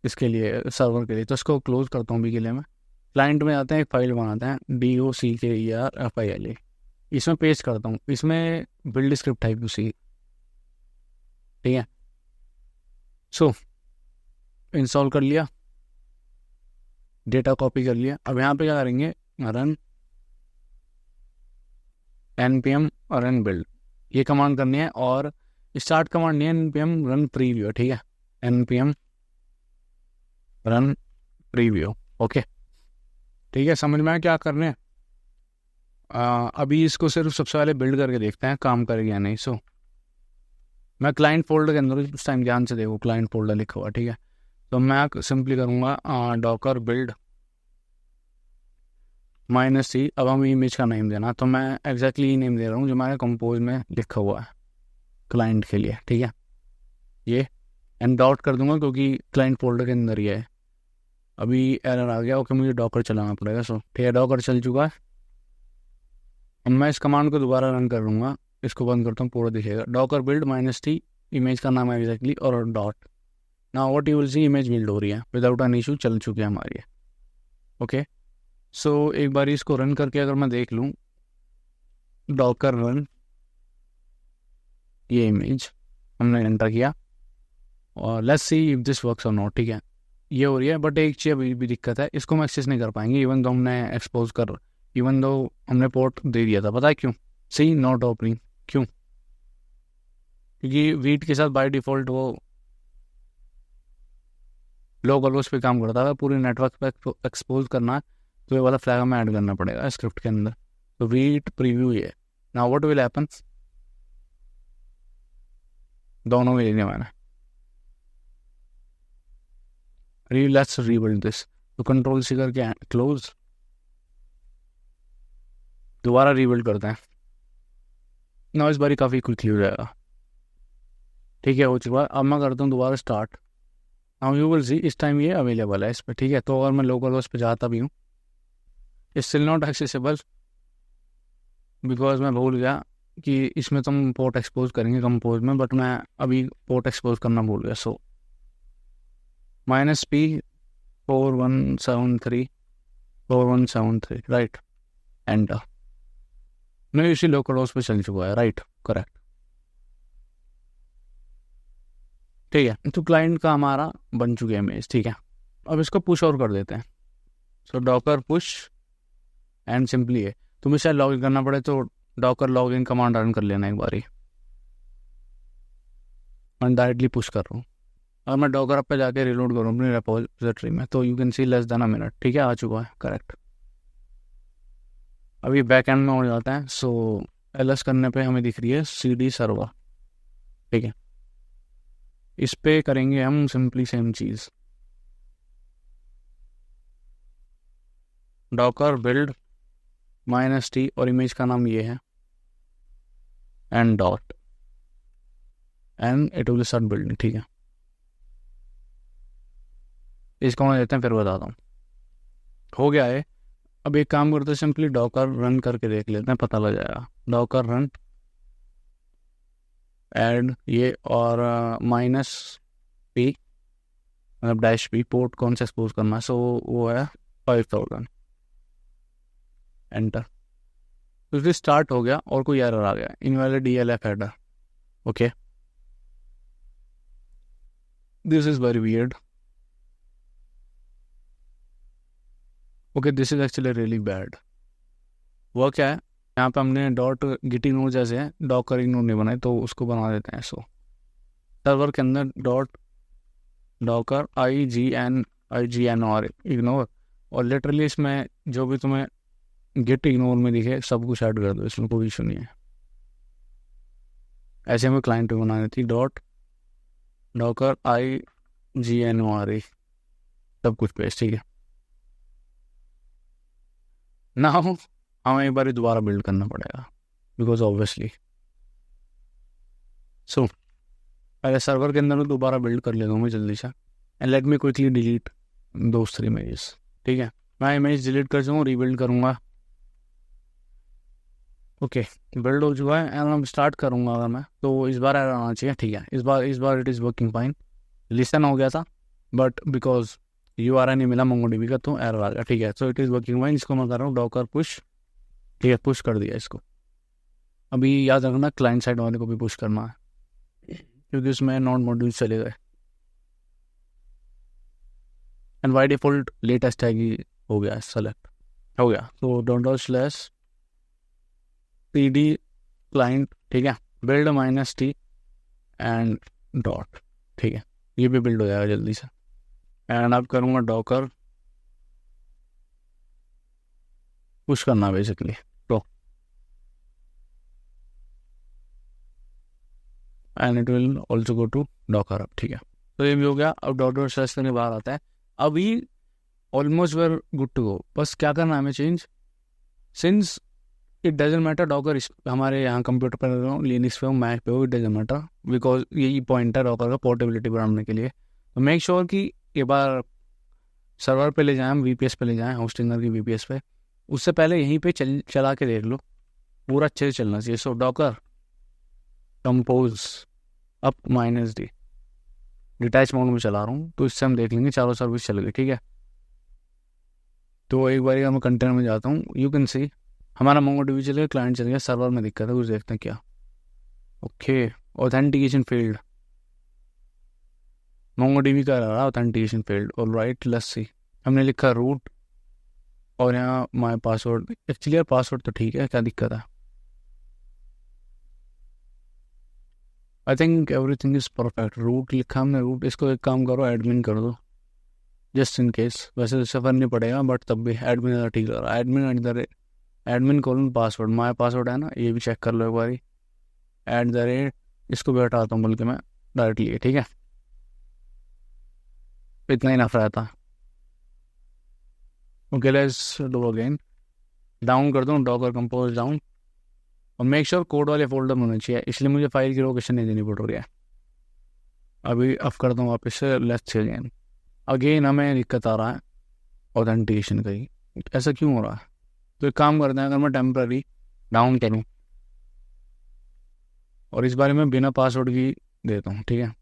इसके लिए सर्वर के लिए, तो इसको क्लोज करता हूँ अभी के लिए। मैं क्लाइंट में आते हैं, एक फाइल बनाते हैं DOCKERFILE, इसमें पेस्ट करता हूँ। इसमें बिल्ड स्क्रिप्ट टाइप उसी, ठीक है। सो इंस्टॉल कर लिया, डेटा कॉपी कर लिया। अब यहाँ पे क्या करेंगे, रन npm और run build, ये कमांड करनी है। और स्टार्ट कमांड नहीं है, npm run preview, ठीक है। npm run preview, ओके, ठीक है। समझ में आया क्या करने हैं। अभी इसको सिर्फ सबसे पहले बिल्ड करके देखते हैं काम करेगा या नहीं। सो मैं क्लाइंट फोल्डर के अंदर उस टाइम ध्यान से देखो, क्लाइंट फोल्डर लिखा हुआ, ठीक है। तो मैं सिंपली करूँगा डॉकर बिल्ड -c। अब हम इमेज का नेम देना, तो मैं एग्जैक्टली नेम दे रहा हूँ जो हमारे कंपोज में लिखा हुआ है क्लाइंट के लिए, ठीक है। ये एंड डॉट कर दूंगा क्योंकि क्लाइंट फोल्डर के अंदर ही है। अभी एरर आ गया, ओके, मुझे डॉकर चलाना पड़ेगा। सो ठीक है, डॉकर चल चुका है। अब मैं इस कमांड को दोबारा रन करूँगा, इसको बंद करता हूँ, पूरा दिखेगा। डॉकर बिल्ड -t, इमेज का नाम है एग्जैक्टली, और dot. Now what you will C, image build हो रही है विदाउट एन इशू, चल चुकी है हमारी, ओके। सो एक बार इसको रन करके अगर मैं देख लूँ, डॉकर रन, ये इमेज हमने एंटर किया, और let's see if this works और नॉट, ठीक है। ये हो रही है, बट एक चीज़ अभी भी दिक्कत है, इसको हम एक्सेस नहीं कर पाएंगे इवन दो हमने एक्सपोज कर, इवन दो हमने पोर्ट दे दिया था। पता है क्यों? सी नॉट ओपनिंग, क्यों? क्योंकि वीट के साथ बाय डिफ़ॉल्ट वो लोकल होस्ट पे काम करता है। पूरे नेटवर्क पे एक्सपोज करना है तो ये वाला फ्लैग हमें ऐड करना पड़ेगा स्क्रिप्ट के अंदर। तो वीट प्रीव्यू ये, नाउ व्हाट विल हैपन, दोनों में लेने वाला है। लेट्स रीबिल्ड दिस, तो कंट्रोल सी करके क्लोज, दोबारा रीबिल्ड करते हैं। ना इस बारी काफ़ी क्विकली हो जाएगा, ठीक है, हो चुका है। अब मैं करता हूँ दोबारा स्टार्ट। नाउ यू विल सी इस टाइम ये अवेलेबल है इस पर, ठीक है। तो अगर मैं लोकल होस्ट पे जाता भी हूँ, it's still not accessible because मैं भूल गया कि इसमें तुम पोर्ट एक्सपोज करेंगे कंपोज में, बट मैं अभी पोर्ट एक्सपोज करना भूल गया। सो -p 4173 राइट, एंटर। नहीं, इसी लोकल होस्ट पे चल चुका है, राइट, करेक्ट, ठीक है। तो क्लाइंट का हमारा बन चुकी है इमेज, ठीक है। अब इसको पुश और कर देते हैं। सो डॉकर पुश एंड सिंपली है, तुम्हें शायद लॉग इन करना पड़े तो Docker log in command run कर लेना एक बारी। मैं डायरेक्टली पुश कर रहा हूँ। और मैं डॉकर अप पे जाके रिलोड करूँ अपनी रेपोजिटरी में, तो you can C less than a minute, ठीक है, आ चुका है, करेक्ट। अभी बैक एंड में हो जाता है। सो ls करने पे हमें दिख रही है cd सर्वर, ठीक है। इस पे करेंगे हम सिंपली सेम चीज़, डॉकर बिल्ड -t, और इमेज का नाम ये है and dot, and it will start building, ठीक है। इसको मैं देते हैं, फिर बताता हूँ। हो गया है। अब एक काम करते हैं, सिंपली डॉकर रन करके देख लेते हैं, पता लग जाएगा। डॉकर रन ऐड ये, और -p मतलब -p पोर्ट कौन सा एक्सपोज करना है, सो वो है 5000, एंटर। तो फिर स्टार्ट हो गया और कोई एरर आ गया, invalid DLF header. Okay, this is very weird. Okay, this is actually really bad. वो क्या है, यहाँ पे हमने डॉट गिट इग्नोर जैसे है, डॉकर इग्नोर नहीं बनाए, तो उसको बना देते हैं. सो सर्वर के अंदर डॉट डॉकर IGNOR इग्नोर, और लिटरली इसमें जो भी तुम्हें गिट इग्नोर में दिखे सब कुछ ऐड कर दो, इसमें कोई इशू नहीं है. ऐसे हमें क्लाइंट पे बनानी थी. डॉट डॉकर IGNOR सब कुछ पेस्ट. ठीक है, ना हमें एक बार दोबारा बिल्ड करना पड़ेगा, बिकॉज ऑब्वियसली. सो पहले सर्वर के अंदर में दोबारा बिल्ड कर लेता हूँ मैं जल्दी से. And let me quickly delete those 3 images. ठीक है, मैं इमेज डिलीट कर जाऊँ, रीबिल्ड करूँगा. ओके, बिल्ड हो चुका है एंड हम स्टार्ट करूँगा अगर मैं, तो इस बार एरर आना चाहिए. ठीक है, इस बार it is working fine. Listen हो गया था, बट बिकॉज URI नहीं मिला MongoDB का, तो एरर आ गया. ठीक है, so it is working fine. इसको मैं कर रहा हूँ डॉकर पुश. ठीक है, पुश कर दिया इसको. अभी याद रखना क्लाइंट साइड वाले को भी पुश करना है, क्योंकि उसमें नॉन मॉड्यूल चले गए. एंड बाय डिफॉल्ट लेटेस्ट है कि हो गया, सेलेक्ट हो गया. तो डॉट /cd क्लाइंट. ठीक है, बिल्ड -t एंड डॉट. ठीक है, ये भी बिल्ड हो जाएगा जल्दी से. एंड अब करूँगा डॉकर पुश करना बेसिकली. तो and it will also go to docker अब. ठीक है, तो ये भी हो गया. अब डॉट सर्च करने बाहर आता है. अभी almost we're good to go. बस क्या करना है हमें change, since it doesn't matter docker हमारे यहाँ कंप्यूटर पर लिनक्स पे हो मैक पे हो, इट डजेंट मैटर, बिकॉज यही पॉइंट है डॉकर का पोर्टेबिलिटी बढ़ाने के लिए. तो मेक श्योर कि ये बार सर्वर पे ले जाएं, हम VPS पे ले जाएं, होस्टिंगर की VPS पे. उससे पहले यहीं पे चला के देख लो, पूरा अच्छे से चलना चाहिए. So docker compose up -d detach mode में चला रहा हूँ, तो इससे हम देख लेंगे चारों सर्विस चल गई. ठीक है, तो एक बार मैं कंटेनर में जाता हूँ. यू कैन सी हमारा MongoDB चल गया, क्लाइंट चल गया, सर्वर में दिक्कत है, कुछ देखते हैं क्या. ओके, ऑथेंटिकेशन फेल्ड, MongoDB का रहा authentication failed. Alright, let's see. हमने लिखा रूट और यहाँ माय पासवर्ड. एक्चुअली यार पासवर्ड तो ठीक है, क्या दिक्कत है. I think everything is perfect. Root लिखा हमने, रूट. इसको एक काम करो, एडमिन कर दो जस्ट इन केस. वैसे तो सफ़र नहीं पड़ेगा, बट तब भी एडमिन ज़्यादा ठीक लग रहा है. Admin colon password, my password है ना, ये भी चेक कर लो एक बारी. @ इसको भी हटाता हूँ बल्कि मैं डायरेक्टली. ठीक है, इतना ही नफ रहता. Okay, let's do again. Down कर दूँ डॉकर कंपोज डाउन, और मेक श्योर कोड वाले फोल्डर में होने चाहिए, इसलिए मुझे फाइल की लोकेशन नहीं देनी पड़ रही है. अभी अफ करता हूँ वापस से. लेट्स अगेन हमें दिक्कत आ रहा है ऑथेंटिकेशन का ही. ऐसा क्यों हो रहा है. तो एक काम करते हैं, अगर मैं टेम्पररी डाउन करूँ और इस बारे में बिना पासवर्ड की देता हूँ. ठीक है,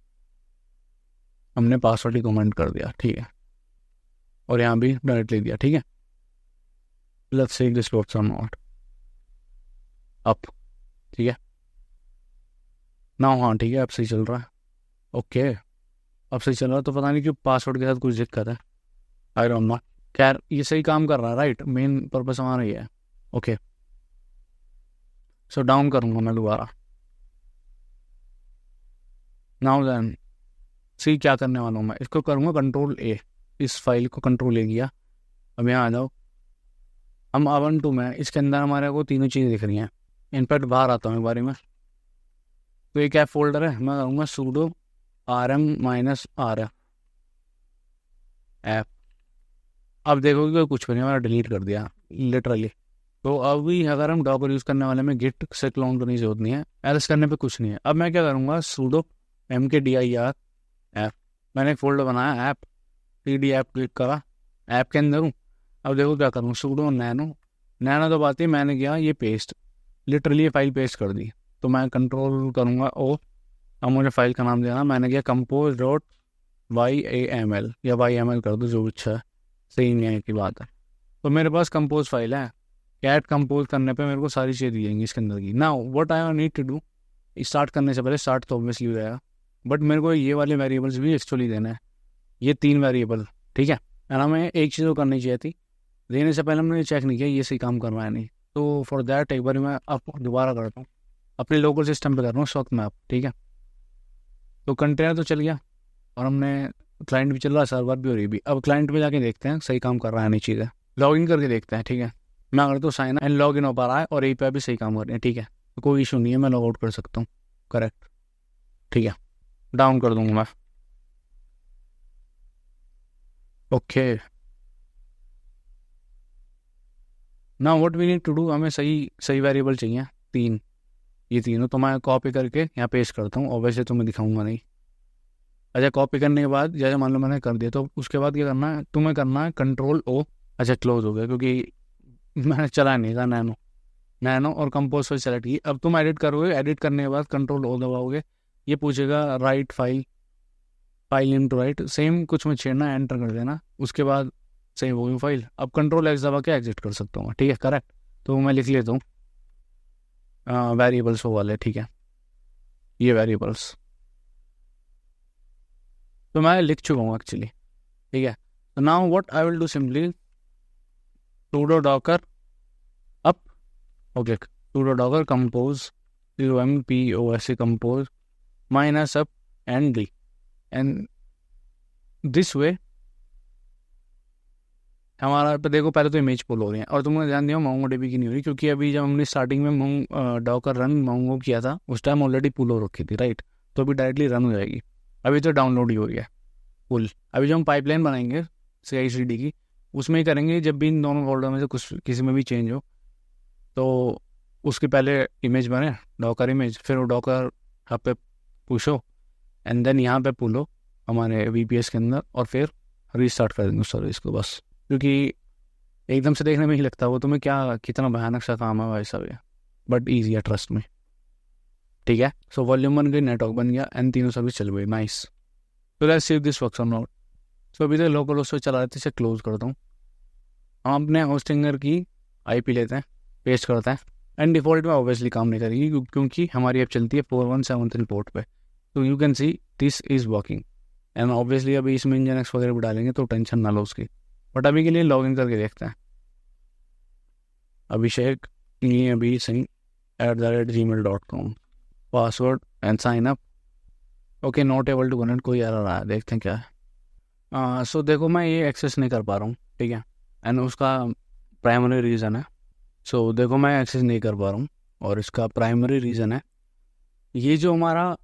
हमने पासवर्ड ही कमेंट कर दिया. ठीक है, और यहाँ भी डायरेक्टली दिया. ठीक है, लेट्स सी दिस वर्क्स और नॉट. अप. ठीक है ना, हाँ ठीक है, अब सही चल रहा है. ओके, अब सही चल रहा है. तो पता नहीं क्यों पासवर्ड के साथ कुछ दिक्कत है, आई डोंट नो. खैर ये सही काम कर रहा है, राइट. मेन पर्पस हमारा ये है. ओके, सो डाउन करूँगा मैं दोबारा. नाउ देन सी क्या करने वाला हूँ मैं. इसको करूँगा Ctrl+A. इस फाइल को Ctrl+A किया. अब यहाँ आ जाओ. हम Ubuntu में इसके अंदर हमारे को तीनों चीज़ें दिख रही हैं. इनफैक्ट बाहर आता हूँ एक बारे में. तो एक ऐप फोल्डर है, मैं करूँगा sudo rm-r ऐप. अब देखोगे कि कुछ भी नहीं, हमारा डिलीट कर दिया लिटरली. तो अभी अगर हम डॉकर यूज़ करने वाले में गिट से क्लोन करने की जरूरत नहीं है, एल्स करने पे कुछ नहीं है. अब मैं क्या करूँगा, sudo mkdir ऐप. मैंने एक फोल्डर बनाया ऐप, cd ऐप क्लिक करा, ऐप के अंदर हूँ. अब देखो क्या करूँ, sudo नैनो दबाती, मैंने किया ये पेस्ट, लिटरली ये फाइल पेस्ट कर दी. तो मैं कंट्रोल करूँगा ओ. अब मुझे फाइल का नाम देना, मैंने किया compose.yaml या YAML कर दो, जो अच्छा है, सही नहीं है की बात है. तो मेरे पास कंपोज फाइल है. कैट कंपोज करने पे मेरे को सारी चीज़ें दी जाएंगी इसके अंदर की. Now what I need to do, start करने से पहले स्टार्ट तो ऑब्वियसली हो जाएगा, बट मेरे को ये वाले वेरिएबल्स भी एक्चुअली देना है, ये 3 वेरिएबल, ठीक है। और हमें एक चीज़ तो करनी चाहिए थी, देने से पहले हमने चेक नहीं किया ये सही काम कर रहा है नहीं, तो फॉर दैट एक बार मैं अब दोबारा करता हूँ, अपने लोकल सिस्टम पे कर रहा हूँ इस वक्त मैं, आप ठीक है। तो कंटेनर तो चल गया और हमने क्लाइंट भी चल रहा है, सर्वर भी हो रही भी। अब क्लाइंट पे जाके देखते हैं सही काम कर रहा है नहीं चीज़ें, लॉग इन करके देखते हैं, ठीक है। मैं अगर तो साइन एंड लॉग इन हो पा रहा है और API भी सही काम कर रही है, ठीक है, तो कोई इशू नहीं है, मैं लॉग आउट कर सकता हूँ, करेक्ट, ठीक है, डाउन कर दूंगा मैं, okay. Now what we need to do, हमें सही सही वेरिएबल चाहिए 3, ये तीनों तो मैं कॉपी करके यहाँ पेस्ट करता हूँ, और वैसे तो मैं दिखाऊंगा नहीं। अच्छा, कॉपी करने के बाद जैसे मान लो मैंने कर दिया, तो उसके बाद क्या करना है, तुम्हें करना है Ctrl+O। अच्छा, क्लोज हो गया क्योंकि मैंने चला नहीं था नैनो, और कंपोज पर सेलेक्ट की। अब तुम एडिट करोगे, एडिट करने के बाद Ctrl+O दबाओगे, ये पूछेगा write file into right, same कुछ में छेड़ना, एंटर कर देना, उसके बाद सेव होगी फाइल। अब Ctrl+X दबा के एग्जिट कर सकता हूँ, ठीक है, करेक्ट। तो मैं लिख लेता हूँ वेरिएबल्स वो वाले, ठीक है, ये वेरिएबल्स तो मैं लिख चुका हूँ एक्चुअली, ठीक है। तो now what I will do, simply sudo docker up, okay, sudo docker compose compose compose minus up and d, and this way हमारा पे देखो, पहले तो इमेज पुल हो रही है, और तुमने ध्यान दिया MongoDB की नहीं हो रही, क्योंकि अभी जब हमने स्टार्टिंग में डॉकर रन मोंगो किया था उस टाइम ऑलरेडी पुल हो रखी थी, राइट। तो अभी डायरेक्टली रन हो जाएगी, अभी तो डाउनलोड ही हो रही है पुल। अभी जब हम पाइपलाइन बनाएंगे CI/CD की, उसमें ही करेंगे, जब भी इन दोनों फोल्डर में से कुछ किसी में भी चेंज हो तो उसके पहले इमेज बने, डॉकर इमेज, फिर वो डॉकर यहाँ पे पुश हो, एंड देन यहाँ पे पुल हो हमारे VPS के अंदर, और फिर रीस्टार्ट कर देंगे उस सर्विस को बस। क्योंकि एकदम से देखने में ही लगता है वो तुम्हें क्या कितना भयानक सा काम है भाई साहब ये, बट ईजी है, ट्रस्ट में, ठीक है। सो वॉल्यूम बन गई, नेटवर्क बन गया, एंड तीनों सर्विस चल गई, नाइस। तो लेट्स सी दिस वर्क्स और नॉट। सो अभी तक लोकल होस्ट चला रहे थे, इसे क्लोज करता हूँ। हम अपने होस्टिंगर की IP लेते हैं, पेस्ट करते हैं, एंड डिफ़ॉल्ट में ऑब्वियसली काम नहीं करेगी क्योंकि हमारी ऐप चलती है 4173 पोर्ट पे। तो you can see this is working, and obviously अभी इसमें Nginx वगैरह भी डालेंगे तो टेंशन ना लो उसकी, बट अभी के लिए लॉग इन करके देखते हैं। अभिषेक अभी Singh @gmail.com, password and sign up, okay, not able to connect, कोई एरर आया, देखते हैं क्या है। सो देखो मैं ये एक्सेस नहीं कर पा रहा हूँ, ठीक है, एंड उसका प्राइमरी रीज़न है, सो देखो मैं एक्सेस नहीं कर पा रहा हूँ, और इसका प्राइमरी रीज़न है ये जो हमारा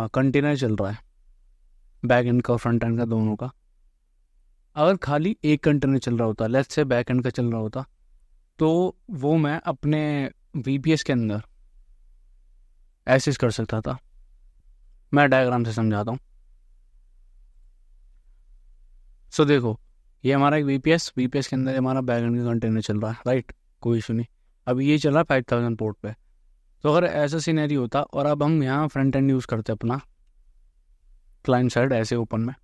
कंटेनर चल रहा है, बैक एंड का फ्रंट एंड का दोनों का। अगर खाली एक कंटेनर चल रहा होता, लेट्स से बैक एंड का चल रहा होता, तो वो मैं अपने VPS के अंदर एक्सेस कर सकता था। मैं डायग्राम से समझाता हूँ। सो देखो, ये हमारा एक VPS के अंदर हमारा बैक एंड का कंटेनर चल रहा है, राइट, कोई इशू नहीं। अब ये चल रहा है 5000 पोर्ट पे। तो अगर ऐसा सीनरी होता और अब हम यहाँ फ्रंट एंड यूज़ करते अपना क्लाइंट साइड ऐसे ओपन में,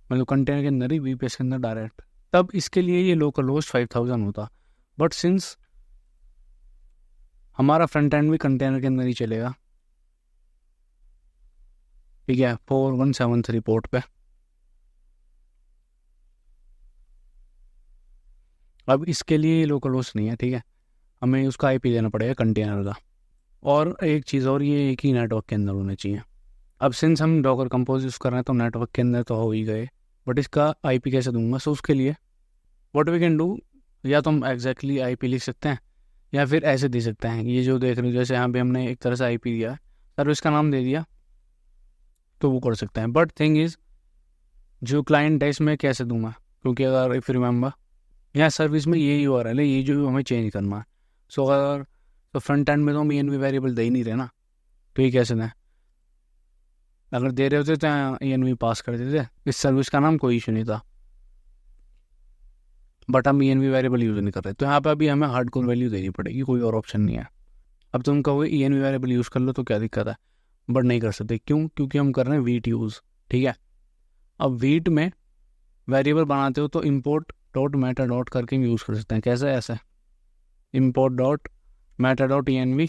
मतलब कंटेनर के अंदर ही VPS के अंदर डायरेक्ट, तब इसके लिए ये लोकल होस्ट 5000 होता। बट सिंस हमारा फ्रंट एंड भी कंटेनर के अंदर ही चलेगा, ठीक है, 4173 पोर्ट पे, अब इसके लिए लोकल होस्ट नहीं है, ठीक है, हमें उसका IP देना पड़ेगा कंटेनर का। और एक चीज़ और, ये एक ही नेटवर्क के अंदर होने चाहिए। अब सिंस हम डॉकर कंपोज यूज़ कर रहे हैं तो नेटवर्क के अंदर तो हो ही गए, बट इसका IP कैसे दूंगा? सो उसके लिए व्हाट वी कैन डू, या तो हम एग्जैक्टली IP लिख सकते हैं, या फिर ऐसे दे सकते हैं, ये जो देख रहे हो जैसे यहाँ पे हमने एक तरह से IP दिया, सर्विस का नाम दे दिया, तो वो कर सकते हैं। बट थिंग इज़ जो क्लाइंट है इसमें कैसे दूंगा, क्योंकि अगर इफ़ रिमेंबर यहाँ सर्विस में ये URL है, ये जो हमें चेंज करना है। सो अगर तो फ्रंट एंड में तो हम ENV वेरिएबल दे ही नहीं रहे ना, तो ये कैसे दें? अगर दे रहे होते तो ENV पास कर देते, इस सर्विस का नाम कोई इशू नहीं था, बट हम ENV वेरिएबल यूज़ नहीं कर रहे, तो यहाँ पे अभी हमें हार्डकोर वैल्यू देनी पड़ेगी, कोई और ऑप्शन नहीं है। अब तुम कहोगे ENV वेरिएबल यूज़ कर लो तो क्या दिक्कत है, बट नहीं कर सकते, क्यों? क्योंकि हम कर रहे हैं वीट यूज़, ठीक है। अब वीट में वेरिएबल बनाते हो तो इम्पोर्ट डॉट मेटा डॉट करके यूज़ कर सकते हैं, कैसे? ऐसे import dot meta dot ENV,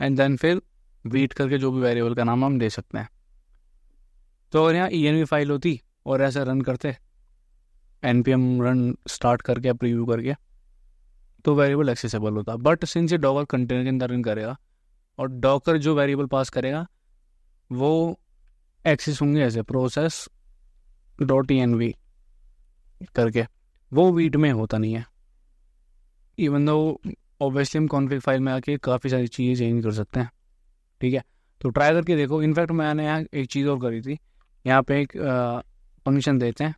and then फिर वीट करके जो भी वेरिएबल का नाम हम दे सकते हैं। तो अगर यहाँ env फाइल होती और ऐसे रन करते npm रन स्टार्ट करके या प्रीव्यू करके, तो वेरिएबल एक्सेसिबल होता। बट सिंस ये डॉकर कंटेनर के अंदर रन करेगा और डॉकर जो वेरिएबल पास करेगा वो एक्सेस होंगे ऐसे प्रोसेस डॉट env करके, वो वीट में होता नहीं है। इवन दो ऑब्वियसली हम कॉन्फ़िग फाइल में आके काफ़ी सारी चीज़ें चेंज कर सकते हैं, ठीक है। तो ट्राई करके देखो। इनफैक्ट मैंने यहाँ एक चीज़ और करी थी, यहाँ पे एक फंक्शन देते हैं,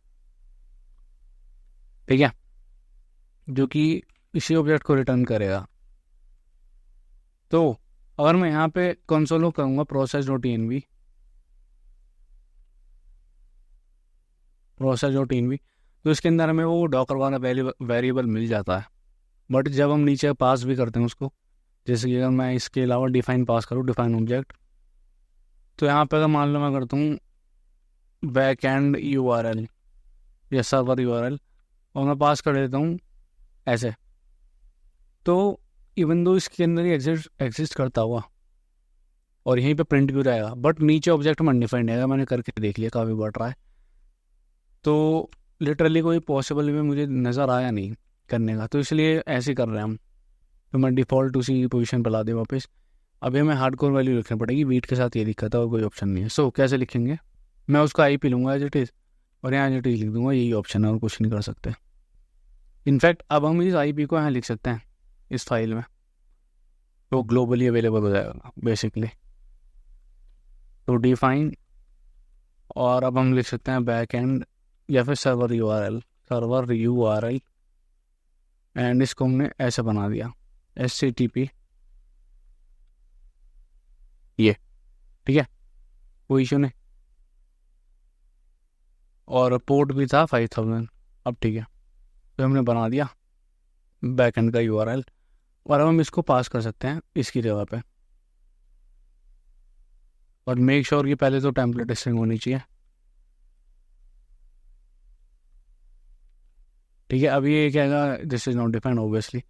ठीक है, जो कि इसी ऑब्जेक्ट को रिटर्न करेगा। तो अगर मैं यहाँ पे कंसोल करूँगा प्रोसेस डॉट env तो इसके अंदर हमें वो डॉकर वाला वेरिएबल मिल जाता है। बट जब हम नीचे पास भी करते हैं उसको, जैसे कि अगर मैं इसके अलावा डिफाइन पास करूँ, डिफाइन ऑब्जेक्ट, तो यहाँ पे अगर मान लो मैं करता हूँ बैक एंड URL या सर्वर URL और मैं पास कर देता हूँ ऐसे, तो इवन दो इसके अंदर ही एग्जिस्ट करता हुआ और यहीं पे प्रिंट भी रहेगा, बट नीचे ऑब्जेक्ट में अनडिफाइंड है। मैंने करके देख लिया, काफ़ी बढ़ रहा है। तो लिटरली कोई पॉसिबल भी मुझे नज़र आया नहीं करने का, तो इसलिए ऐसे कर रहे हैं हम। तो मैं डिफ़ॉल्ट उसी पोजीशन पर ला दे वापस। अभी हमें हार्डकोर वैल्यू लिखनी पड़ेगी, वीट के साथ ये दिक्कत है और कोई ऑप्शन नहीं है। सो कैसे लिखेंगे, मैं उसका IP लूँगा एज इट इज़ और यहाँ एज इट इज़ लिख दूँगा, यही ऑप्शन है और कुछ नहीं कर सकते। इनफैक्ट अब हम इस IP को यहाँ लिख सकते हैं इस फाइल में, तो ग्लोबली अवेलेबल हो जाएगा बेसिकली। तो डिफाइन, और अब हम लिख सकते हैं बैक एंड या फिर सर्वर URL एंड इसको हमने ऐसे बना दिया HTTP, ये ठीक है, कोई इशू नहीं। और पोर्ट भी था 5000, अब ठीक है। तो हमने बना दिया बैक एंड का URL और अब हम इसको पास कर सकते हैं इसकी जगह पे। और मेक श्योर कि पहले तो टेम्पलेट स्ट्रिंग होनी चाहिए, ठीक है। अब ये कहेगा this is not defined obviously,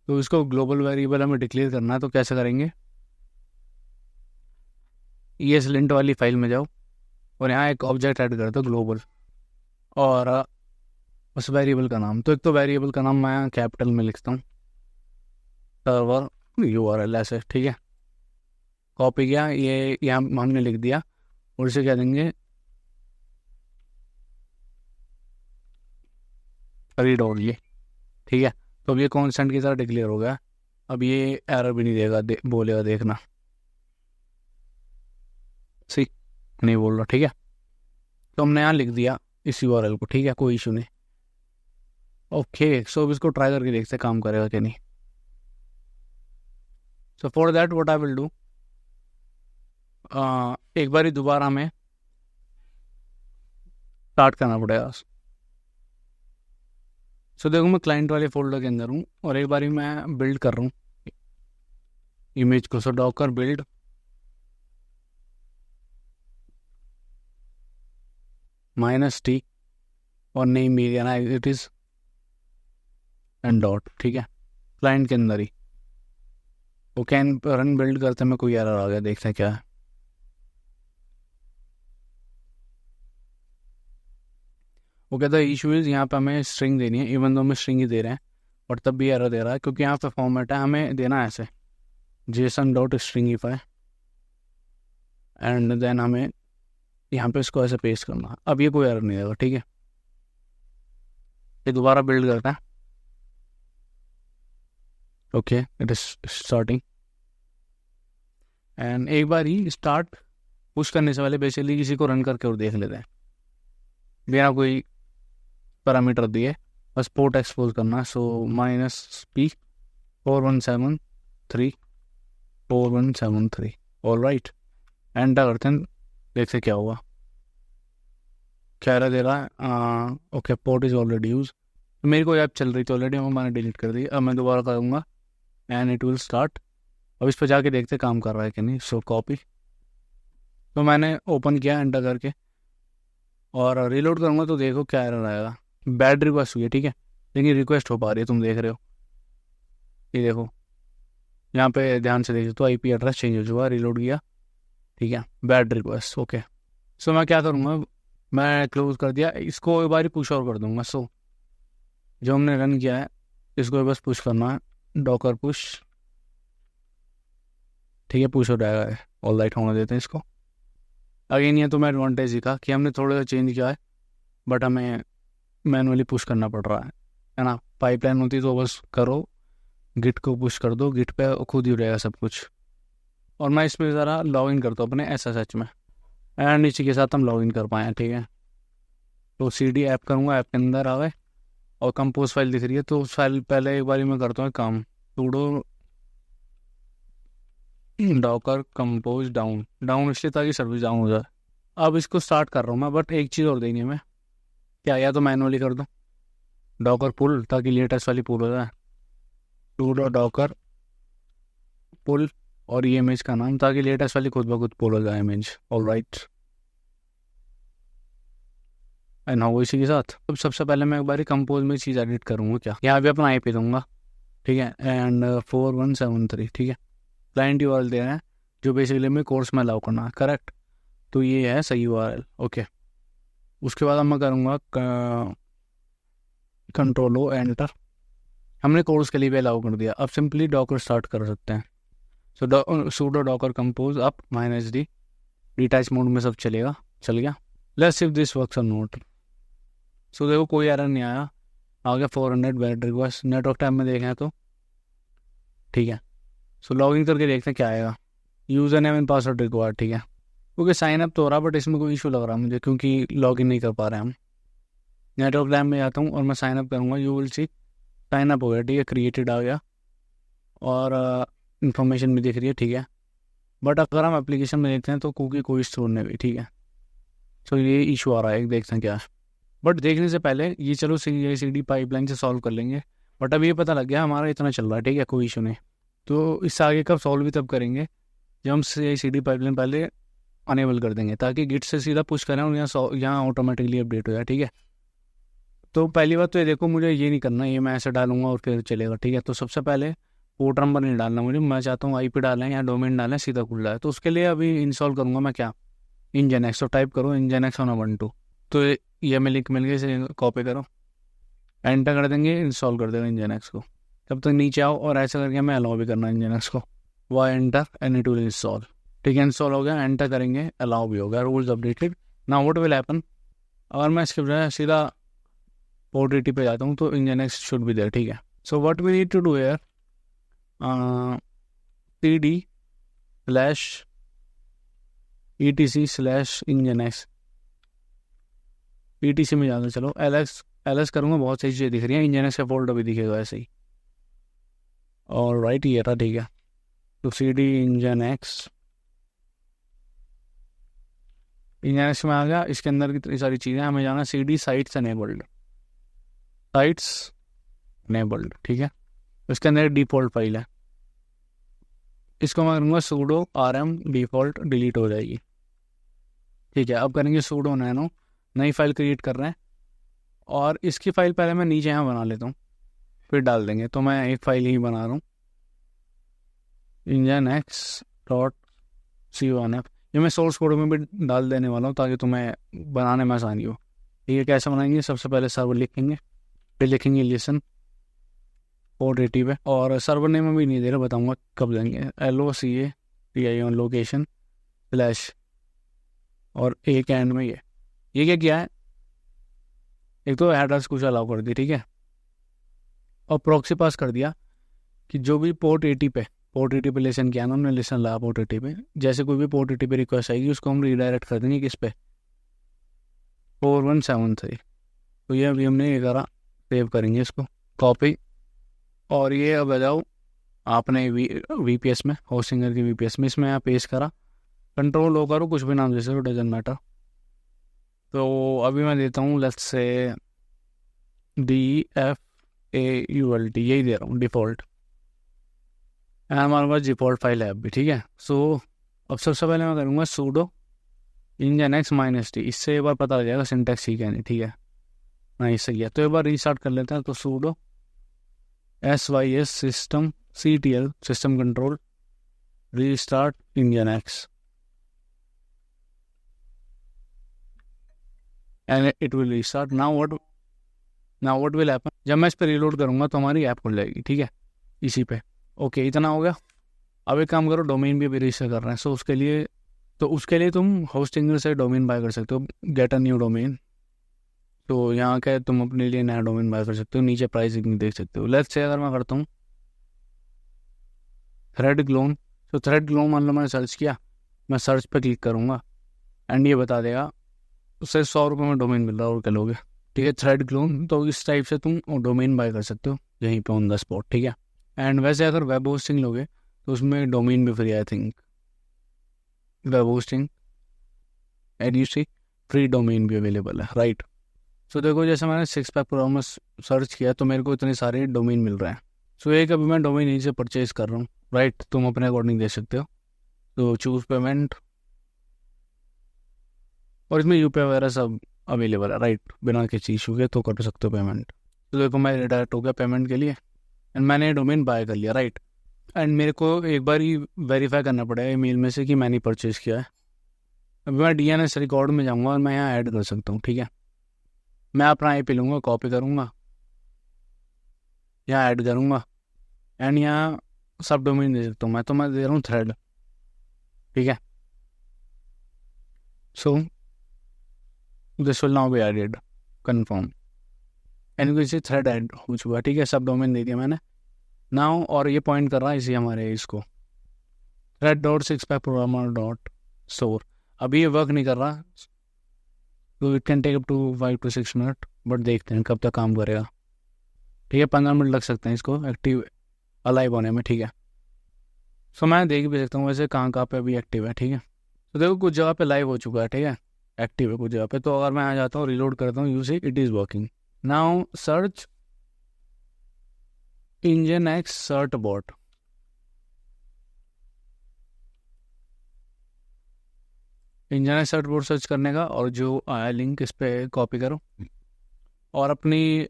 तो इसको ग्लोबल वेरिएबल हमें डिक्लेयर करना है। तो कैसे करेंगे, ESLint वाली फाइल में जाओ और यहाँ एक ऑब्जेक्ट ऐड कर दो ग्लोबल, और उस वेरिएबल का नाम, तो एक तो वेरिएबल का नाम मैं कैपिटल में लिखता हूँ, सर्वर URL ऐसे, ठीक है। कॉपी किया, ये यहाँ हमने लिख दिया और इसे क्या देंगे रीड ओनली, ठीक है। तो अब ये कॉन्स्टेंट की तरह डिक्लेयर हो गया। अब ये एरर भी नहीं देगा, बोलेगा देखना, सी नहीं बोल रहा, ठीक है। तो हमने यहाँ लिख दिया इस URL को, ठीक है, कोई इशू नहीं। ओके, सो अब इसको ट्राई करके देखते हैं काम करेगा कि नहीं। सो for that what I will do, एक बार ही दोबारा हमें स्टार्ट करना पड़ेगा। सो देखो मैं क्लाइंट वाले फोल्डर के अंदर हूँ और एक बारी मैं बिल्ड कर रहा हूँ इमेज को। सो डॉकर बिल्ड -t और नेम भी देना इट इज़ एंड डॉट, ठीक है, क्लाइंट के अंदर ही। वो कैन रन बिल्ड करते में कोई एरर आ गया, देखते हैं क्या है। वो कहता है इशू इज़, यहाँ पे हमें स्ट्रिंग देनी है, इवन दो हमें स्ट्रिंग ही दे रहे हैं और तब भी एरर दे रहा है, क्योंकि यहाँ पे फॉर्मेट है, हमें देना है ऐसे JSON.stringify एंड देन हमें यहाँ पे इसको ऐसे पेस्ट करना है। अब ये कोई एरर नहीं देगा, ठीक है। ये दोबारा बिल्ड करता है, okay, it is starting. And एक बार ही स्टार्ट पुश करने से पहले बेसिकली किसी को रन करके और देख लेते हैं बिना कोई पैरामीटर दिए, बस पोर्ट एक्सपोज करना है। सो -p 4173 ऑल राइट, एंटर करते हैं, देखते क्या हुआ, क्या एरर दे रहा है। Okay, port is already use, मेरी कोई ऐप चल रही थी ऑलरेडी, मैंने डिलीट कर दी। अब मैं दोबारा करूँगा एंड इट विल स्टार्ट। अब इस पर जाके देखते काम कर रहा है कि नहीं। सो कॉपी, तो मैंने ओपन किया एंटर करके और रीलोड करूँगा तो देखो क्या एरर आएगा। बैड रिक्वेस्ट हुई है, ठीक है, लेकिन रिक्वेस्ट हो पा रही है, तुम देख रहे हो, ये देखो यहाँ पे ध्यान से देखिए तो IP एड्रेस चेंज हो चुका है, रिलोड किया, ठीक है, बैड रिक्वेस्ट, ओके। सो मैं क्या करूँगा, मैं क्लोज कर दिया इसको, एक बार पुश और कर दूंगा। सो जो हमने रन किया है इसको बस पुश करना है, डॉकर पुश, ठीक है, पुश हो जाएगा, ऑल राइट होने देते हैं इसको। अगेन ये तो मैं एडवांटेज दिखा कि हमने थोड़ा सा चेंज किया है, बट हमें मैनुअली पुश करना पड़ रहा है ना। पाइपलाइन होती तो बस करो, गिट को पुश कर दो, गिट पे खुद ही हो जाएगा सब कुछ। और मैं इसमें ज़रा लॉग इन करता हूँ अपने SSH में, एंड इसी के साथ हम लॉग इन कर पाए, ठीक है। तो CD ऐप करूँगा, ऐप के अंदर आ गए और कंपोज फाइल दिख रही है, तो उस फाइल पहले एक बार मैं करता हूँ काम, sudo डॉकर कंपोज डाउन इसलिए ताकि सर्विस डाउन हो जाए। अब इसको स्टार्ट कर रहा हूँ मैं, बट एक चीज़ और देनी है मैं, क्या या तो मैनुअली कर दूँ डॉकर पुल ताकि लेटेस्ट वाली पुल हो जाए, sudo डॉकर पुल और ये इमेज का नाम ताकि लेटेस्ट वाली खुद ब खुद पुल हो जाए इमेज, ऑल राइट। एंड हो इसी के साथ अब सबसे पहले मैं एक बार कंपोज में चीज़ एडिट करूँगा, क्या यहाँ भी अपना IP दूंगा, ठीक है, एंड 4173, ठीक है, क्लाइंट URL दे रहे हैं जो बेसिकली मैं कोर्स में अलाउ करना है, करेक्ट। तो ये है सही URL, ओके। उसके बाद मैं करूँगा कंट्रोल एंटर, हमने कोर्स के लिए भी अलाउ कर दिया। अब सिंपली डॉकर स्टार्ट कर सकते हैं। सो sudo Docker compose up -d, detach mode में सब चलेगा, चल गया। Let's see if this works और नॉट। सो देखो कोई एरर नहीं आया, आ गया 400 बैड रिक्वेस्ट, नेटवर्क टाइम में देखें तो ठीक है। सो लॉगिन करके देखते हैं क्या आएगा, user name and password required, ठीक है, क्योंकि साइन अप तो हो रहा बट इसमें कोई इशू लग रहा है मुझे क्योंकि लॉगिन नहीं कर पा रहे हम। नेटवर्क टाइम में जाता हूँ और मैं साइन अप करूँगा, you will see sign up हो गया, ठीक है, क्रिएटेड आ गया और इन्फॉर्मेशन भी दिख रही है, ठीक है। बट अगर हम एप्लीकेशन में देखते हैं तो कुकी कोई स्टोर नहीं हुई, ठीक है। सो ये इशू आ रहा है, देखते हैं क्या है। बट देखने से पहले ये चलो CI/CD पाइपलाइन से सॉल्व कर लेंगे, बट अब ये पता लग गया हमारा इतना चल रहा है, ठीक है, कोई इशू नहीं। तो इससे आगे कब सॉल्व भी तब करेंगे जब हम CI/CD पाइपलाइन पहले अनेबल कर देंगे ताकि गिट से सीधा पुश करें और यहाँ ऑटोमेटिकली अपडेट हो जाए, ठीक है। तो पहली बात तो ये देखो, मुझे ये नहीं करना, ये मैं ऐसे डालूंगा और फिर चलेगा, ठीक है। तो सबसे पहले पोर्ट नंबर नहीं डालना मुझे, मैं चाहता हूँ IP डालें या डोमेन डालें, सीधा खुल जाए। तो उसके लिए अभी इंस्टॉल करूँगा मैं क्या, Nginx। तो टाइप करो Nginx on Ubuntu, तो ये मैं लिंक मिल गई, इसे कॉपी करो, एंटर कर देंगे, इंस्टॉल कर देगा Nginx को। तब तक नीचे आओ और ऐसा करके मैं अलाउ भी करना Nginx को, Y enter and it will install, ठीक है, इंस्टॉल हो गया, एंटर करेंगे, अलाउ भी हो गया, rules updated. Now what will happen, अगर मैं इसके बजाय सीधा पोर्ट 80 पे जाता हूँ तो Nginx शुड बी देयर, ठीक है। So what we need to do here, cd/etc/Nginx, etc में जाना, चलो ls करूँगा, बहुत सही चीज़ें दिख रही हैं, Nginx का फोल्डर भी दिखेगा ऐसे ही, और राइट ये था, ठीक है। तो cd Nginx में आ गया, इसके अंदर कितनी सारी चीज़ें, हमें जाना cd sites enabled, ठीक है। इसके अंदर डिफ़ॉल्ट फाइल है, इसको मैं करूँगा sudo rm डिफ़ॉल्ट, डिलीट हो जाएगी, ठीक है। अब करेंगे sudo nano, नई फाइल क्रिएट कर रहे हैं और इसकी फ़ाइल पहले मैं नीचे यहाँ बना लेता हूँ फिर डाल देंगे। तो मैं एक फ़ाइल ही बना रहा हूँ, nginx.conf, ये मैं सोर्स कोड में भी डाल देने वाला हूँ ताकि तुम्हें बनाने में आसानी हो। ये कैसे बनाएंगे, सबसे पहले सर्वर लिखेंगे, फिर लिखेंगे लिसन पोर्ट 80 पे, और सर्वर नेम में भी नहीं दे रहा, बताऊँगा कब देंगे, LOCATION लोकेशन / और एक एंड में ये क्या किया है, एक तो एड्रेस कुछ अलाउ कर दी, ठीक है, और प्रॉक्सी पास कर दिया कि जो भी पोर्ट 80 पे लिसन किया ना हमने, लिसन लगा पोर्ट 80 पे, जैसे कोई भी पोर्ट 80 पे रिक्वेस्ट आएगी उसको हम रीडायरेक्ट कर देंगे किस पे, 4173। तो ये अभी हमने ये करा, सेव करेंगे इसको, कॉपी, और ये अब आ जाओ आपने VPS में, होस्टिंगर की VPS में, इसमें यहाँ पेस्ट करा, कंट्रोल O करो, कुछ भी नाम जैसे डजंट मैटर। तो अभी मैं देता हूँ लेट्स से DFAULT, यही दे रहा हूँ डिफ़ॉल्ट, हमारे पास डिफ़ॉल्ट फाइल है अभी, ठीक है। सो अब सबसे पहले मैं करूँगा sudo Nginx -t, इससे एक बार पता लग जाएगा सिंटैक्स ठीक है नहीं, ठीक है, नहीं सही है। तो एक बार रीस्टार्ट कर लेते हैं, तो sudo SYS system CTL system control restart Nginx and it will restart. Now what will happen, जब मैं इस पर रीलोड करूँगा तो हमारी ऐप खुल जाएगी, ठीक है, इसी पे। ओके, इतना हो गया। अब एक काम करो, डोमेन भी रजिस्टर कर रहे हैं, सो उसके लिए तुम होस्टिंगर से डोमेन बाय कर सकते हो, गेट अ न्यू डोमेन। तो यहाँ का तुम अपने लिए नया डोमेन बाय कर सकते हो, नीचे प्राइसिंग देख सकते हो। लेट्स से अगर मैं करता हूँ थ्रेड क्लोन, तो थ्रेड क्लोन मान लो मैंने सर्च किया, मैं सर्च पे क्लिक करूँगा एंड ये बता देगा उससे 100 रुपये में डोमेन मिल रहा है, और क्या लोगे, ठीक है, थ्रेड क्लोन। तो इस टाइप से तुम डोमेन बाय कर सकते हो यहीं पे ऑन द स्पॉट, ठीक है। एंड वैसे अगर वेब होस्टिंग लोगे तो उसमें डोमेन भी free, I think web hosting and you see free domain भी अवेलेबल है, राइट। सो देखो, जैसे मैंने 6 पैक प्रो में सर्च किया तो मेरे को इतने सारे डोमेन मिल रहे हैं। सो एक अभी मैं डोमेन यहीं से परचेज कर रहा हूँ, राइट। तुम अपने अकॉर्डिंग दे सकते हो, तो चूज पेमेंट, और इसमें यूपीआई वगैरह सब अवेलेबल है, राइट, बिना किसी इशू के तो कर सकते हो पेमेंट। तो देखो मैं डायरेक्ट हो गया पेमेंट के लिए एंड मैंने डोमेन बाय कर लिया, राइट। एंड मेरे को एक बार ही वेरीफाई करना पड़ेगा ईमेल में से कि मैंने परचेज किया है। अभी मैं DNS रिकॉर्ड में जाऊँगा और मैं यहाँ ऐड कर सकता हूँ, ठीक है। मैं अपना IP लूँगा, कॉपी करूँगा, यहाँ ऐड करूँगा एंड यहाँ सब डोमेन दे सकता हूँ मैं, तो मैं दे रहा हूँ थ्रेड, ठीक है। So this will now be added, confirm, and किसी थ्रेड ऐड हो चुका है, ठीक है। सब डोमेन दे दिया मैंने नाउ, और ये पॉइंट कर रहा है इसी हमारे इसको thread.6packprogrammer.store। अभी ये वर्क नहीं कर रहा, तो it can take up to 5 to 6 minute, but देखते हैं कब तक काम करेगा, ठीक है। 15 मिनट लग सकते हैं इसको एक्टिव अलाइव होने में, ठीक है। सो मैं देख भी सकता हूँ वैसे कहाँ पे अभी एक्टिव है, ठीक है। तो देखो कुछ जगह पे लाइव हो चुका है, ठीक है, एक्टिव है कुछ जगह पे। तो अगर मैं आ जाता हूँ, रिलोड करता हूँ, you see it is working now. Search Nginx certbot, Nginx certbot search करने का, और जो आया लिंक इस पे कॉपी करो और अपनी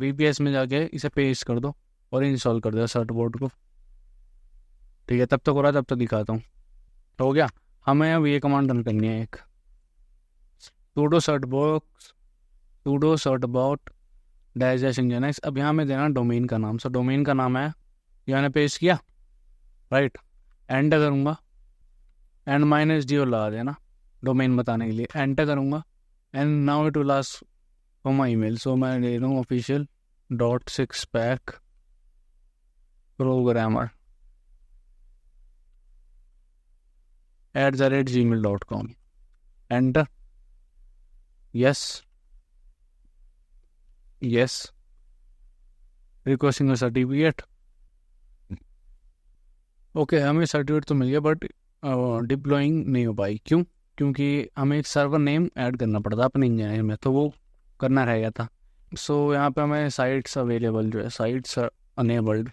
VPS में जाके इसे पेस्ट कर दो और इंस्टॉल कर दो certbot को, ठीक है। तब तक हो रहा है, तब तक दिखाता हूँ। हो गया, हमें अब ये कमांड रन करनी है, एक sudo certbot -nginx। अब यहाँ में देना डोमेन का नाम, सो डोमेन का नाम है, यहाँ ने पेस्ट किया, राइट। एंटर करूँगा एंड -d लगा देना डोमेन बताने के लिए, एंटर करूँगा and now it will ask for my email. So मैं दे दूँ official.6packprogrammer@gmail.com, enter, yes, requesting certificate. Okay, हमें सर्टिफिकेट तो मिल गया, बट डिप्लॉइंग नहीं हो पाई, क्योंकि हमें एक सर्वर नेम ऐड करना पड़ता अपने इंजीनियर में, तो वो करना रह गया था। सो यहाँ पे हमें साइट्स अवेलेबल जो है, साइट्स अनेबल्ड,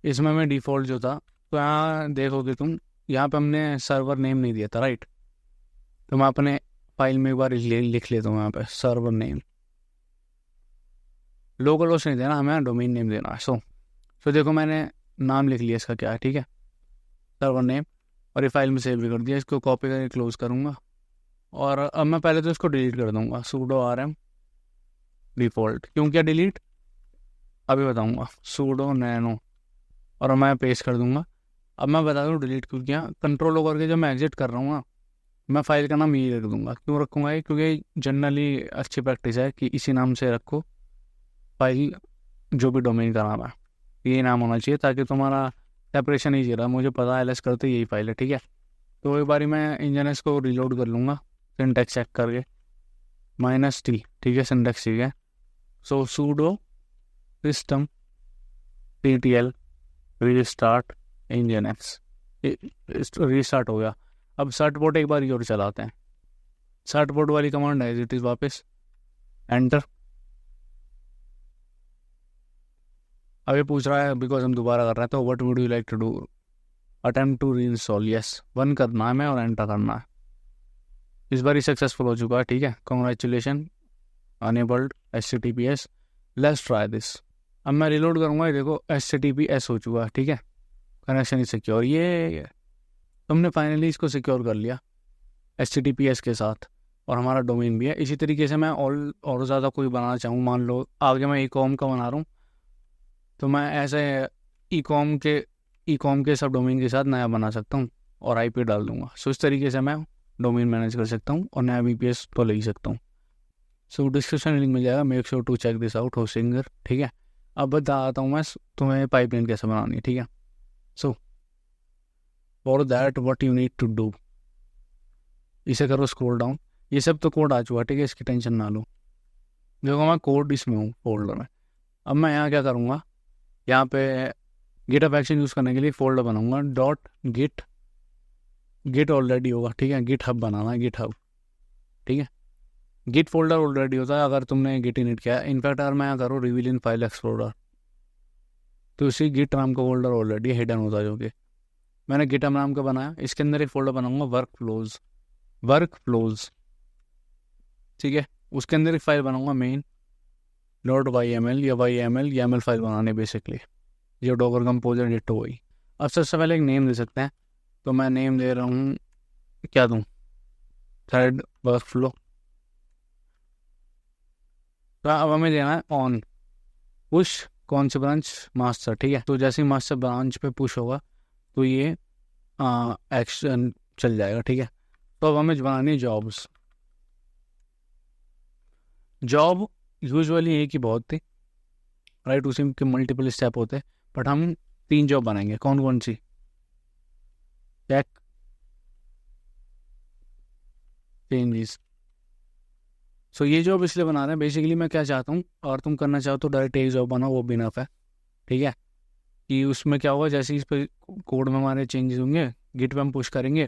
इसमें हमें डिफ़ॉल्ट जो था, तो यहाँ देखोगे तुम, यहाँ पे हमने सर्वर नेम नहीं दिया था, राइट। तो मैं अपने फाइल में एक बार लिख लेता हूँ यहाँ पे सर्वर नेम, लोकल होस्ट नहीं देना, हमें डोमेन नेम देना है। सो देखो मैंने नाम लिख लिया इसका क्या है, ठीक है, सर्वर नेम, और ये फाइल में सेव भी कर दिया। इसको कॉपी करके क्लोज करूँगा और अब मैं पहले तो इसको डिलीट कर दूँगा, sudo rm डिफ़ॉल्ट। क्यों क्या डिलीट अभी बताऊँगा, sudo nano, और मैं पेस्ट कर दूँगा। अब मैं बता दूँ डिलीट क्यों किया, कंट्रोल होकर के जब मैं एग्जिट कर रहा हूँ ना, मैं फाइल का नाम ये रख दूँगा। क्यों रखूँगा ये, क्योंकि जनरली अच्छी प्रैक्टिस है कि इसी नाम से रखो फाइल, जो भी डोमेन का नाम है ये नाम होना चाहिए, ताकि तुम्हारा सेपरेशन ईजी रहा। मुझे पता है LS करते यही फाइल है, ठीक है। तो एक बारी मैं Nginx को रिलोड कर लूँगा सिंटैक्स चेक करके, -t, ठीक है, सिंटैक्स ठीक है। सो sudo system ctl restart Nginx, restart हो गया। अब certbot एक बार और चलाते हैं, certbot वाली कमांड है इट इज़ वापस, एंटर। अब ये पूछ रहा है बिकॉज हम दोबारा कर रहे हैं, तो what would you like to do, attempt to reinstall, yes 1 करना है मैं और एंटर करना है। इस बार ही सक्सेसफुल हो चुका है, ठीक है, congratulation, enabled HTTPS। Let's try this, अब मैं रिलोड करूँगा, ये देखो HTTPS हो चुका है, ठीक है, कनेक्शन इज सिक्योर। ये तुमने फाइनली इसको सिक्योर कर लिया HTTPS के साथ, और हमारा डोमेन भी है। इसी तरीके से मैं और ज़्यादा कोई बनाना चाहूँ, मान लो आगे मैं ई-कॉम का बना रहा हूँ, तो मैं ऐसे ई-कॉम के सब डोमेन के साथ नया बना सकता हूँ और IP डाल दूंगा। सो इस तरीके से मैं डोमेन मैनेज कर सकता हूँ और नया VPS तो ले ही सकता हूँ। सो डिस्क्रिप्शन लिंक मिल जाएगा, make sure to check this out Hostinger, ठीक है। अब बताता हूँ मैं तुम्हें पाइपलाइन कैसे बनानी है, ठीक है। So for that what you need to do, इसे करो स्क्रॉल डाउन। ये सब तो कोड आ चुका है, ठीक है, इसकी टेंशन ना लो। देखो मैं कोड इसमें हूँ फोल्डर में। अब मैं यहाँ क्या करूँगा, यहाँ पे गिटहब एक्शन यूज़ करने के लिए फोल्डर बनाऊंगा .git ऑलरेडी होगा, ठीक है, गिटहब बनाना है, गिटहब, ठीक है। गिट फोल्डर ऑलरेडी होता है अगर तुमने गिट इनिट किया है। इनफैक्ट अगर मैं करूँ रिवील इन फाइल एक्सप्लोरर, तो इसी गिट नाम का फोल्डर ऑलरेडी हिडन होता है, जो कि मैंने गिटहब नाम का बनाया। इसके अंदर एक फोल्डर बनाऊंगा वर्क फ्लोज, ठीक है। उसके अंदर एक फाइल बनाऊंगा main.yml या YAML फाइल बनाने बेसिकली, जो डॉकर कंपोजर डिटो हुई। अब सबसे पहले एक नेम दे सकते हैं, तो मैं नेम दे रहा हूँ, क्या दूँ, थ्रेड वर्क फ्लो। तो अब हमें देना है ऑन पुश कौन सी ब्रांच, मास्टर, ठीक है। तो जैसे ही मास्टर ब्रांच पे पुश होगा तो ये एक्शन चल जाएगा, ठीक है। तो अब हमें बनानी है जॉब यूजुअली एक ही बहुत थी, राइट, उसी के मल्टीपल स्टेप होते, बट हम 3 जॉब बनाएंगे। कौन कौन सी, चेक चेंजेस। सो ये जॉब इसलिए बना रहे हैं, बेसिकली मैं क्या चाहता हूँ, और तुम करना चाहो तो डायरेक्ट एक जॉब बनाओ, वो भी इनफ है, ठीक है। कि उसमें क्या होगा, जैसे इस पर कोड में हमारे चेंजेस होंगे, गिट पे हम पुश करेंगे,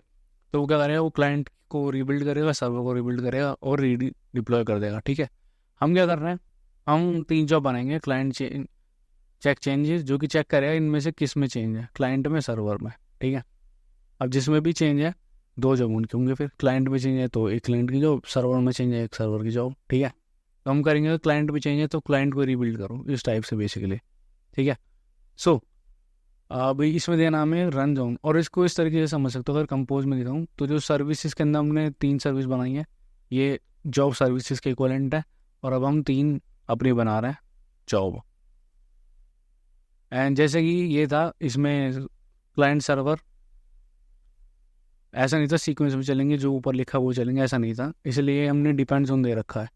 तो वो क्या करेगा, वो क्लाइंट को रीबिल्ड करेगा, सर्वर को रीबिल्ड करेगा और डिप्लॉय कर देगा, ठीक है। हम क्या कर रहे हैं, हम 3 जॉब बनाएंगे। क्लाइंट चेक चेंजेस, जो कि चेक करेगा इनमें से किस में चेंज है, क्लाइंट में, सर्वर में, ठीक है। अब जिसमें भी चेंज है 2 जॉब उनके होंगे, फिर क्लाइंट में चेंज है तो एक क्लाइंट की जॉब, सर्वर में चेंज है एक सर्वर की जॉब, ठीक है। तो हम करेंगे क्लाइंट में चेंज है तो क्लाइंट को रीबिल्ड करो, इस टाइप से बेसिकली, ठीक है। सो अब इसमें देना हमें रन जोन, और इसको इस तरीके से समझ सकते हो, अगर कंपोज में दिखाऊँ तो जो सर्विसेज के अंदर हमने 3 सर्विस बनाई है, ये जॉब सर्विसेज के इक्वलेंट है, और अब हम 3 अपनी बना रहे हैं जॉब। एंड जैसे कि ये था, इसमें क्लाइंट सर्वर ऐसा नहीं था सीक्वेंस में चलेंगे, जो ऊपर लिखा वो चलेंगे, ऐसा नहीं था, इसलिए हमने डिपेंड्स ऑन दे रखा है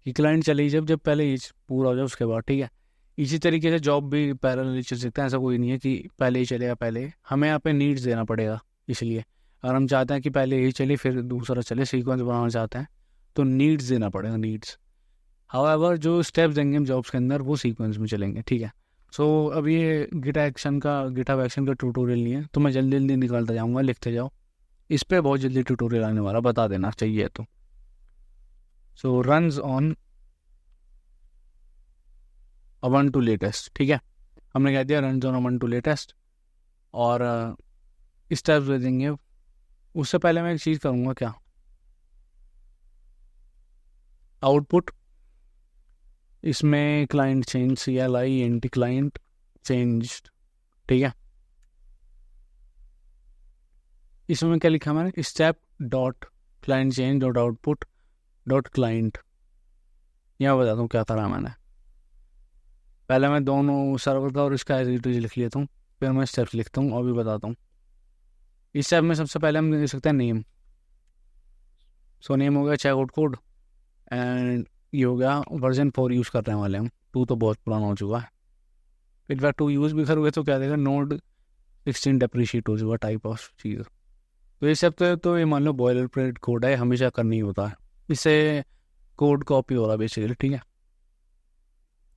कि क्लाइंट चले जब पहले ये पूरा हो जाए उसके बाद, ठीक है। इसी तरीके से जॉब भी पैरेलल चल सकते हैं, ऐसा कोई नहीं है कि पहले ही चलेगा, पहले हमें यहाँ पे नीड्स देना पड़ेगा। इसलिए अगर हम चाहते हैं कि पहले यही चले फिर दूसरा चले, सीक्वेंस बनाना चाहते हैं तो नीड्स देना पड़ेगा, नीड्स। हाउएवर जो स्टेप्स देंगे हम जॉब्स के अंदर वो सीक्वेंस में चलेंगे, ठीक है। सो अब ये गिटहब एक्शन का ट्यूटोरियल नहीं है, तो मैं जल्दी जल्दी निकालता जाऊँगा, लिखते जाओ। इस पर बहुत जल्दी ट्यूटोरियल आने वाला, बता देना चाहिए तो। सो रन्स ऑन Ubuntu लेटेस्ट, ठीक है, हमने कह दिया रन्स ऑन Ubuntu लेटेस्ट, और स्टेप्स दे देंगे। उससे पहले मैं एक चीज़ करूँगा, क्या, आउटपुट, इसमें client change CLINT client change, ठीक है। इसमें क्या लिखा मैंने, step dot client change dot output dot client. यहाँ बताता हूँ क्या करा मैंने। पहले मैं दोनों सर्वर का और इसका एज इट इज लिख लेता हूँ, फिर मैं स्टेप्स लिखता हूँ और भी बताता हूँ। इस स्टेप में सबसे पहले हम लिख सकते हैं नेम। सो नेम हो गया चेकआउट कोड, एंड ये हो गया वर्जन 4 यूज़ करने वाले हम, 2 तो बहुत पुराना हो चुका है। फिर 2 यूज़ भी करोगे तो क्या देगा, नोड 16 डेप्रीशिएट हो चुका टाइप ऑफ चीज़। तो ये सब तो ये मान लो बॉयलर प्लेट कोड है, हमेशा करनी होता है, इससे कोड कॉपी हो रहा है बेसिकली, ठीक है।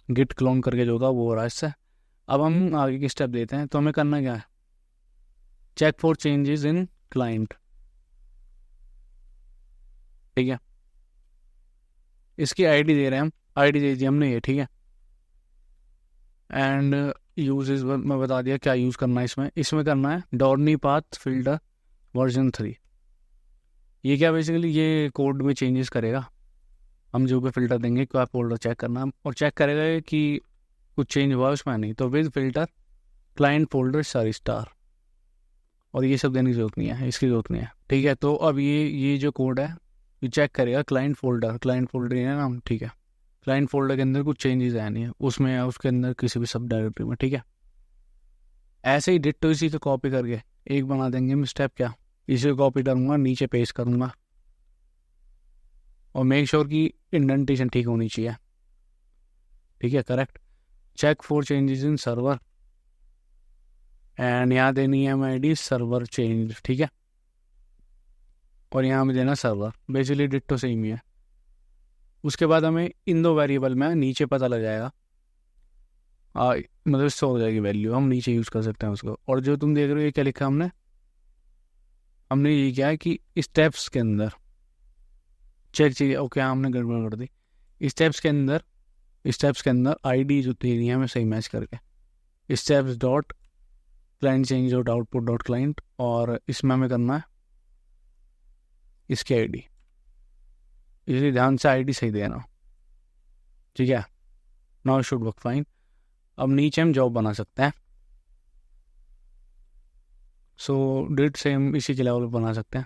गिट क्लोन करके जो था वो हो रहा है इससे। अब हम आगे की स्टेप देते हैं, तो हमें करना क्या है, check for changes in client, ठीक है। इसकी आईडी दे रहे हैं हम, आईडी दे दी हमने ये, ठीक है। एंड यूजेस मैं बता दिया क्या यूज़ करना है इसमें करना है डॉर्नी पाथ फिल्टर वर्जन 3। ये क्या बेसिकली ये कोड में चेंजेस करेगा, हम जो भी फिल्टर देंगे क्या फोल्डर चेक करना, और चेक करेगा कि कुछ चेंज हुआ उसमें नहीं, तो with filter client folder star, और ये सब देने की जरूरत नहीं है, इसकी जरूरत नहीं है। ठीक है, तो अब ये जो कोड है ये चेक करेगा क्लाइंट फोल्डर ही है नाम। ठीक है, क्लाइंट फोल्डर के अंदर कुछ चेंजेस आए नहीं है उसमें या उसके अंदर किसी भी सब डायरेक्टरी में। ठीक है, ऐसे ही डिट्टो इसी को कॉपी करके एक बना देंगे हम स्टेप। क्या, इसे कॉपी करूँगा, नीचे पेस्ट करूँगा, और मेक श्योर की इंडेंटेशन ठीक होनी चाहिए। ठीक है, correct. Check for changes in server, and यहाँ देनी है MID सर्वर चेंज। ठीक है, और यहाँ में देना सर्वर, बेसिकली डिट्टो सेम ही है। उसके बाद हमें इन दो वेरिएबल में नीचे पता लग जाएगा, मतलब स्टोर हो जाएगी वैल्यू, हम नीचे यूज़ कर सकते हैं उसको। और जो तुम देख रहे हो ये क्या लिखा हमने ये क्या है कि स्टेप्स के अंदर चेक चाहिए। ओके, हमने गड़बड़ कर दी। स्टेप्स के अंदर ID जो देनी है हमें सही मैच करके, steps dot client change dot output dot client, और इसमें हमें करना है इसकी ID, इसलिए ध्यान से ID सही देना। ठीक है, नाउ शुड वर्क फाइन। अब नीचे हम जॉब बना सकते हैं, सो डिट सेम इसी के लेवल पर बना सकते हैं।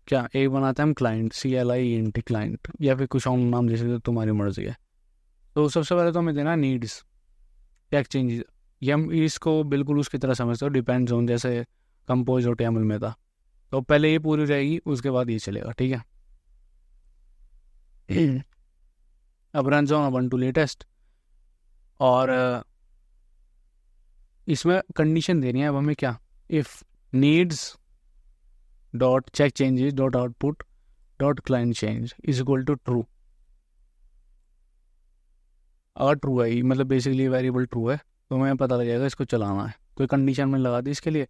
क्या, एक बनाते हैं हम क्लाइंट CLIENT क्लाइंट, या फिर कुछ और नाम जैसे तो तुम्हारी मर्जी है। तो सबसे पहले तो हमें देना नीड्स चेक चेंजेस, ये हम इसको बिल्कुल उसकी तरह समझते हो, डिपेंड्स ऑन जैसे कंपोज और टेबल में था। तो पहले ये पूरी रहेगी, उसके बाद ये चलेगा। ठीक है, अब रन ऑन Ubuntu लेटेस्ट, और इसमें कंडीशन देनी है अब हमें। क्या, if needs dot check changes dot output dot client change is equal to true. अगर ट्रू है, मतलब बेसिकली वेरिएबल ट्रू है, तो हमें पता लग जाएगा इसको चलाना है। कोई कंडीशन में लगा दी इसके लिए।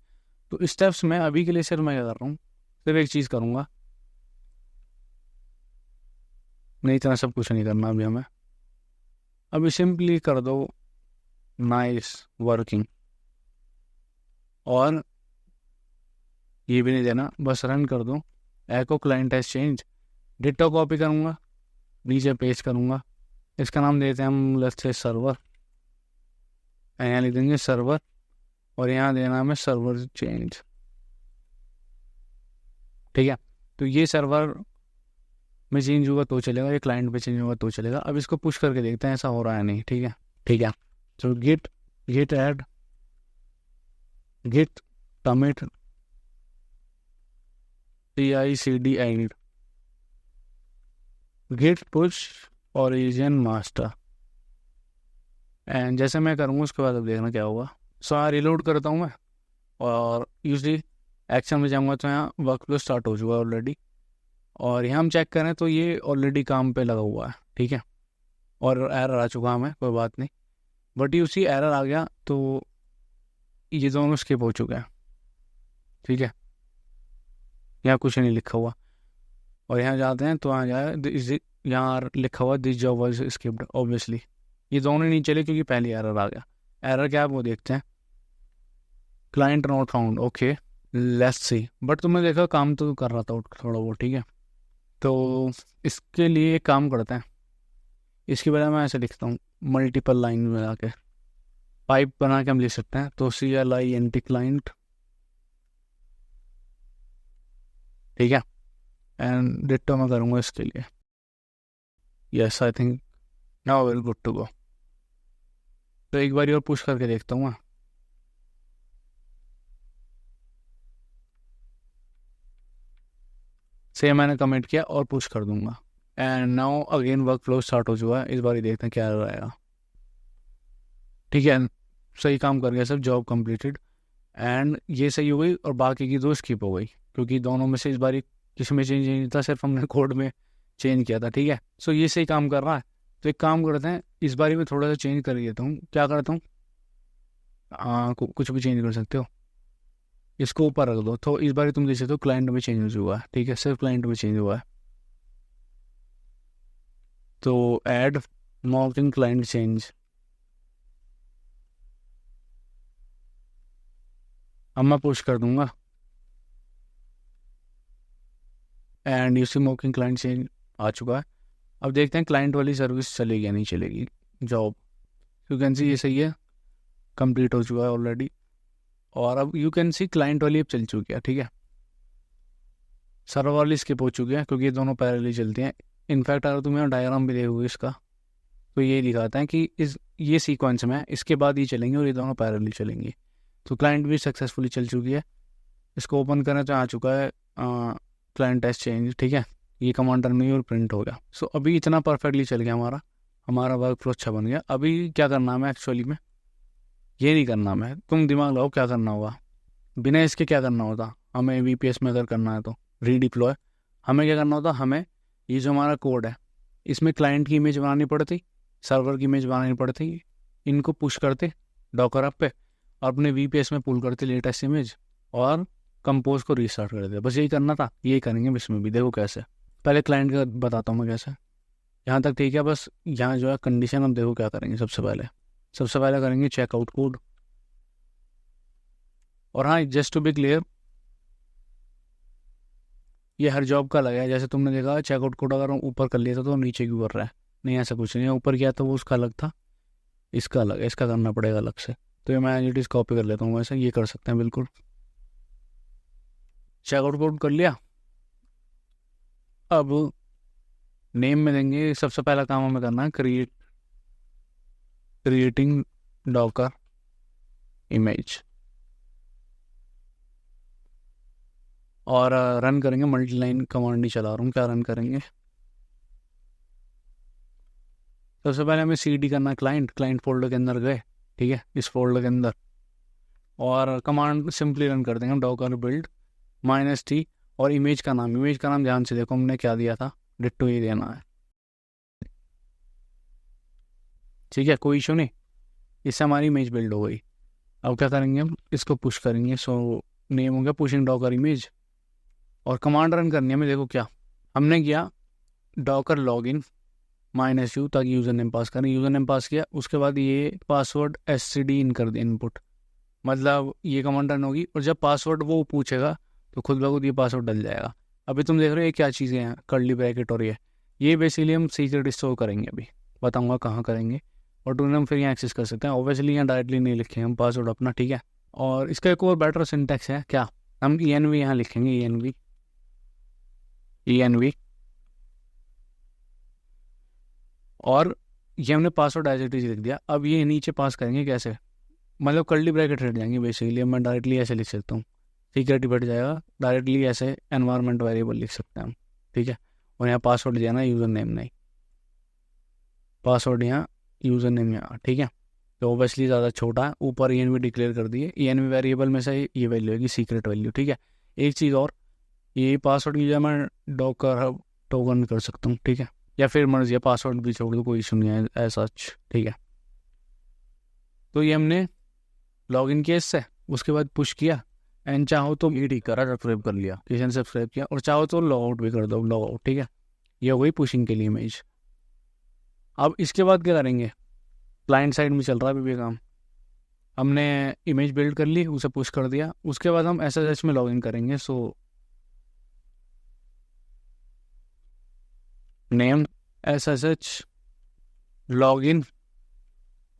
तो स्टेप्स में अभी के लिए सिर्फ मैं क्या कर रहा हूँ, सिर्फ एक चीज़ करूँगा, नहीं इतना सब कुछ नहीं करना अभी हमें। अभी सिंपली कर दो नाइस वर्किंग, और ये भी नहीं देना, बस रन कर दो। Echo client has change, ditto copy करूँगा, नीचे पेस्ट करूँगा, इसका नाम देते हैं हम लेट्स से सर्वर, यहाँ लिख देंगे सर्वर, और यहाँ देना हमें सर्वर चेंज। ठीक है, तो ये सर्वर में चेंज होगा तो चलेगा, ये क्लाइंट पे चेंज होगा तो चलेगा। अब इसको पुश करके देखते हैं ऐसा हो रहा है नहीं। ठीक है, तो git add git commit CI/CD end git push origin master, and जैसे मैं करूँगा उसके बाद अब देखना क्या होगा। सो रिलोड करता हूँ मैं, और यूजली एक्शन में जाऊँगा तो यहाँ वर्क फ्लो स्टार्ट हो चुका है ऑलरेडी, और यहाँ हम चेक करें तो ये ऑलरेडी काम पे लगा हुआ है। ठीक है, और एरर आ चुका हमें, कोई बात नहीं, बट ये उसी एरर आ गया तो ये दोनों स्किप हो चुके हैं। ठीक है, यहाँ कुछ नहीं लिखा हुआ, और यहाँ जाते हैं तो यहाँ जाए, यहाँ लिखा हुआ this job was skipped, obviously ये दोनों नहीं चले क्योंकि पहली एरर आ गया। एरर क्या है वो देखते हैं, client not found. Okay, let's see, but तुमने देखा काम तो कर रहा था थोड़ा वो। ठीक है, तो इसके लिए एक काम करते हैं, इसकी वजह मैं ऐसे लिखता हूँ मल्टीपल लाइन में आके, पाइप बना के हम लिख सकते हैं। तो CLIENT क्लाइंट, ठीक है, एंड डिट्टो मैं करूँगा इसके लिए। Yes, I think now very good to go. तो एक बार और पुश करके देखता हूँ मैं। सेम मैंने कमेंट किया और पुश कर दूंगा, and now again work flow start हो चुका है। इस बार ही देखते हैं क्या रहेगा। ठीक है, सही काम कर गया सब, जॉब कंप्लीटेड, एंड ये सही हो गई, और बाकी की दो स्किप हो गई क्योंकि दोनों में से इस बार किसी में चेंज नहीं था, सिर्फ हमने कोड में चेंज किया था। ठीक है, सो ये सही काम कर रहा है। तो एक काम करते हैं, इस बार मैं थोड़ा सा चेंज कर देता हूँ। क्या करता हूँ, कुछ भी चेंज कर सकते हो, इसको ऊपर रख दो। तो इस बार तुम देख सकते हो क्लाइंट में चेंज हुआ है। ठीक है, सिर्फ क्लाइंट में चेंज हुआ है। तो ऐड मॉकिंग क्लाइंट चेंज, अब मैं पुश कर दूंगा, and you see mocking client change आ चुका है। अब देखते हैं क्लाइंट वाली सर्विस चलेगी या नहीं चलेगी। जॉब यू कैन सी ये सही है, कंप्लीट हो चुका है ऑलरेडी। और अब यू कैन सी क्लाइंट वाली अब चल चुकी है, ठीक है। सर्वर वाली स्किप हो चुकी है क्योंकि ये दोनों पैरेलली चलती हैं। इनफैक्ट अगर तुम्हें डायग्राम भी देखोगे इसका तो ये लिखाता है कि ये सीक्वेंस में है, इसके बाद ये चलेंगे और ये दोनों पैरेलली चलेंगे। तो क्लाइंट भी सक्सेसफुली चल चुकी है। इसको ओपन करें तो आ चुका है क्लाइंट टेस्ट चेंज, ठीक है। ये कमांड रन हुई और प्रिंट हो गया। सो अभी इतना परफेक्टली चल गया हमारा वर्क फ्लो अच्छा बन गया। अभी क्या करना है एक्चुअली में, ये नहीं करना मैं, तुम दिमाग लगाओ क्या करना होगा। बिना इसके क्या करना होता हमें, VPS में अगर करना है तो रीडिप्लॉय, हमें क्या करना होता, हमें ये जो हमारा कोड है इसमें क्लाइंट की इमेज बनानी पड़ती, सर्वर की इमेज बनानी पड़ती, इनको पुश करते डॉकर अप पे और अपने VPS में पुल करते लेटेस्ट इमेज और कंपोज को रीस्टार्ट कर देते। बस यही करना था, यही करेंगे इसमें भी। देखो कैसे, पहले क्लाइंट का बताता हूँ मैं कैसे। यहाँ तक ठीक है, बस यहाँ जो है कंडीशन हम देखो क्या करेंगे। सबसे पहले करेंगे चेकआउट कोड। और हाँ, जस्ट टू बी क्लियर, ये हर जॉब का अलग है। जैसे तुमने देखा चेकआउट कोड अगर हम ऊपर कर लिया था तो नीचे क्यों कर रहा है, नहीं ऐसा कुछ नहीं है। ऊपर किया तो वो उसका अलग था, इसका अलग है, इसका करना पड़ेगा अलग से। तो ये मैं एज कॉपी कर लेता हूँ, वैसे ये कर सकते हैं बिल्कुल। चेकआउट कोड कर लिया। अब नेम में देंगे, सबसे पहला काम हमें करना है क्रिएटिंग डॉकर इमेज, और रन करेंगे। मल्टी लाइन कमांड नहीं चला रहा हूँ, क्या रन करेंगे। सबसे पहले हमें CD करना है, क्लाइंट फोल्डर के अंदर गए, ठीक है, इस फोल्डर के अंदर, और कमांड सिंपली रन कर देंगे डॉकर बिल्ड -t। और इमेज का नाम ध्यान से देखो, हमने क्या दिया था, डिट्टो ही देना है, ठीक है, कोई इशू नहीं। इससे हमारी इमेज बिल्ड हो गई। अब क्या करेंगे, हम इसको पुश करेंगे। सो नेम हो गया पुशिंग डॉकर इमेज, और कमांड रन करनी है हमें। देखो क्या हमने किया, डॉकर लॉगिन -u, ताकि यूज़र नेम पास करें। यूज़र नेम पास किया, उसके बाद ये पासवर्ड SCD इन कर दिया, इनपुट, मतलब ये कमांड रन होगी और जब पासवर्ड वो पूछेगा तो खुद ब खुद ये पासवर्ड डल जाएगा। अभी तुम देख रहे हो ये क्या चीज़ें हैं, कर्ली ब्रैकेट, और ये बेसिकली हम सीक्रेट स्टोर करेंगे। अभी बताऊंगा कहाँ करेंगे, और टूने हम फिर यहाँ एक्सेस कर सकते हैं। ऑब्वियसली यहाँ डायरेक्टली नहीं लिखेंगे हम पासवर्ड अपना, ठीक है। और इसका एक और बेटर सिंटैक्स है, क्या, हम ENV यहाँ लिखेंगे, ENV, और ये हमने पासवर्ड एज इट इज लिख दिया। अब ये नीचे पास करेंगे कैसे, मतलब कर्ली ब्रैकेट हट जाएंगे बेसिकली। मैं डायरेक्टली ऐसे लिख सकता हूँ, सिक्योरिटी बढ़ जाएगा, डायरेक्टली ऐसे एनवायरनमेंट वेरिएबल लिख सकते हैं हम, ठीक है। और यहाँ पासवर्ड दिया ना, यूज़र नेम नहीं, पासवर्ड यहाँ, यूज़र नेम यहाँ, ठीक है। तो ओबियसली ज़्यादा छोटा है। ऊपर ENV डिक्लेयर कर दिए, ENV वेरिएबल में से ये वैल्यू होगी सीक्रेट वैल्यू, ठीक है। एक चीज़ और, ये पासवर्ड की जगह मैं डॉकर हब टोकन कर सकता हूँ, ठीक है, या फिर मर्जी है पासवर्ड भी छोड़ दो, कोई इशू नहीं है ऐसा, ठीक है। तो ये हमने लॉगिन किया इससे, उसके बाद पुश किया, एंड चाहो तो ईडी करा, सब्सक्राइब कर लिया, किसी ने सब्सक्राइब किया, और चाहो तो लॉग आउट भी कर दो, लॉग आउट, ठीक है। ये हो गई पुशिंग के लिए इमेज। अब इसके बाद क्या करेंगे, क्लाइंट साइड में चल रहा है अभी भी काम। हमने इमेज बिल्ड कर ली, उसे पुश कर दिया, उसके बाद हम SSH में लॉगिन करेंगे। So name SSH login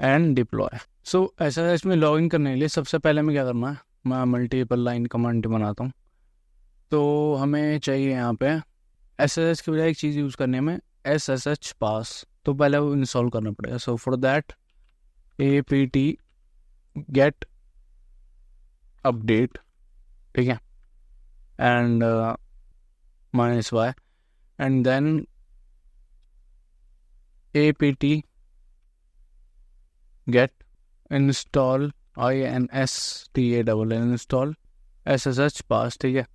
and deploy. So SSH में लॉगिन करने के लिए सबसे पहले हमें क्या करना है, मैं मल्टीपल लाइन कमांड बनाता हूँ। तो हमें चाहिए यहाँ पे SSH की बजाय एक चीज़ यूज़ करने में, SSH पास, तो पहले वो इंस्टॉल करना पड़ेगा। So for that apt get update, ठीक है, and -y, and then apt get install install SSH pass, ठीक है।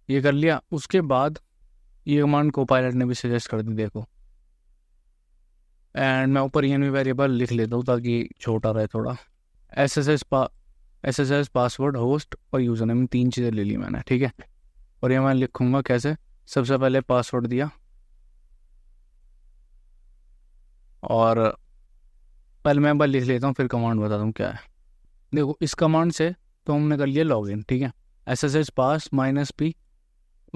ये कर लिया। उसके बाद ये कमांड को पायलट ने भी सजेस्ट कर दी, देखो, एंड मैं ऊपर ENV वेरिएबल लिख लेता हूँ ताकि छोटा रहे थोड़ा। SSH पासवर्ड, होस्ट और यूज़र नेम, 3 चीज़ें ले ली मैंने, ठीक है। और ये मैं लिखूँगा कैसे, सबसे पहले पासवर्ड दिया, और पहले मैं बार लिख लेता हूँ फिर कमांड बताता हूँ क्या है। देखो इस कमांड से तो हमने कर लिया लॉगिन, ठीक है, SSH पास -p,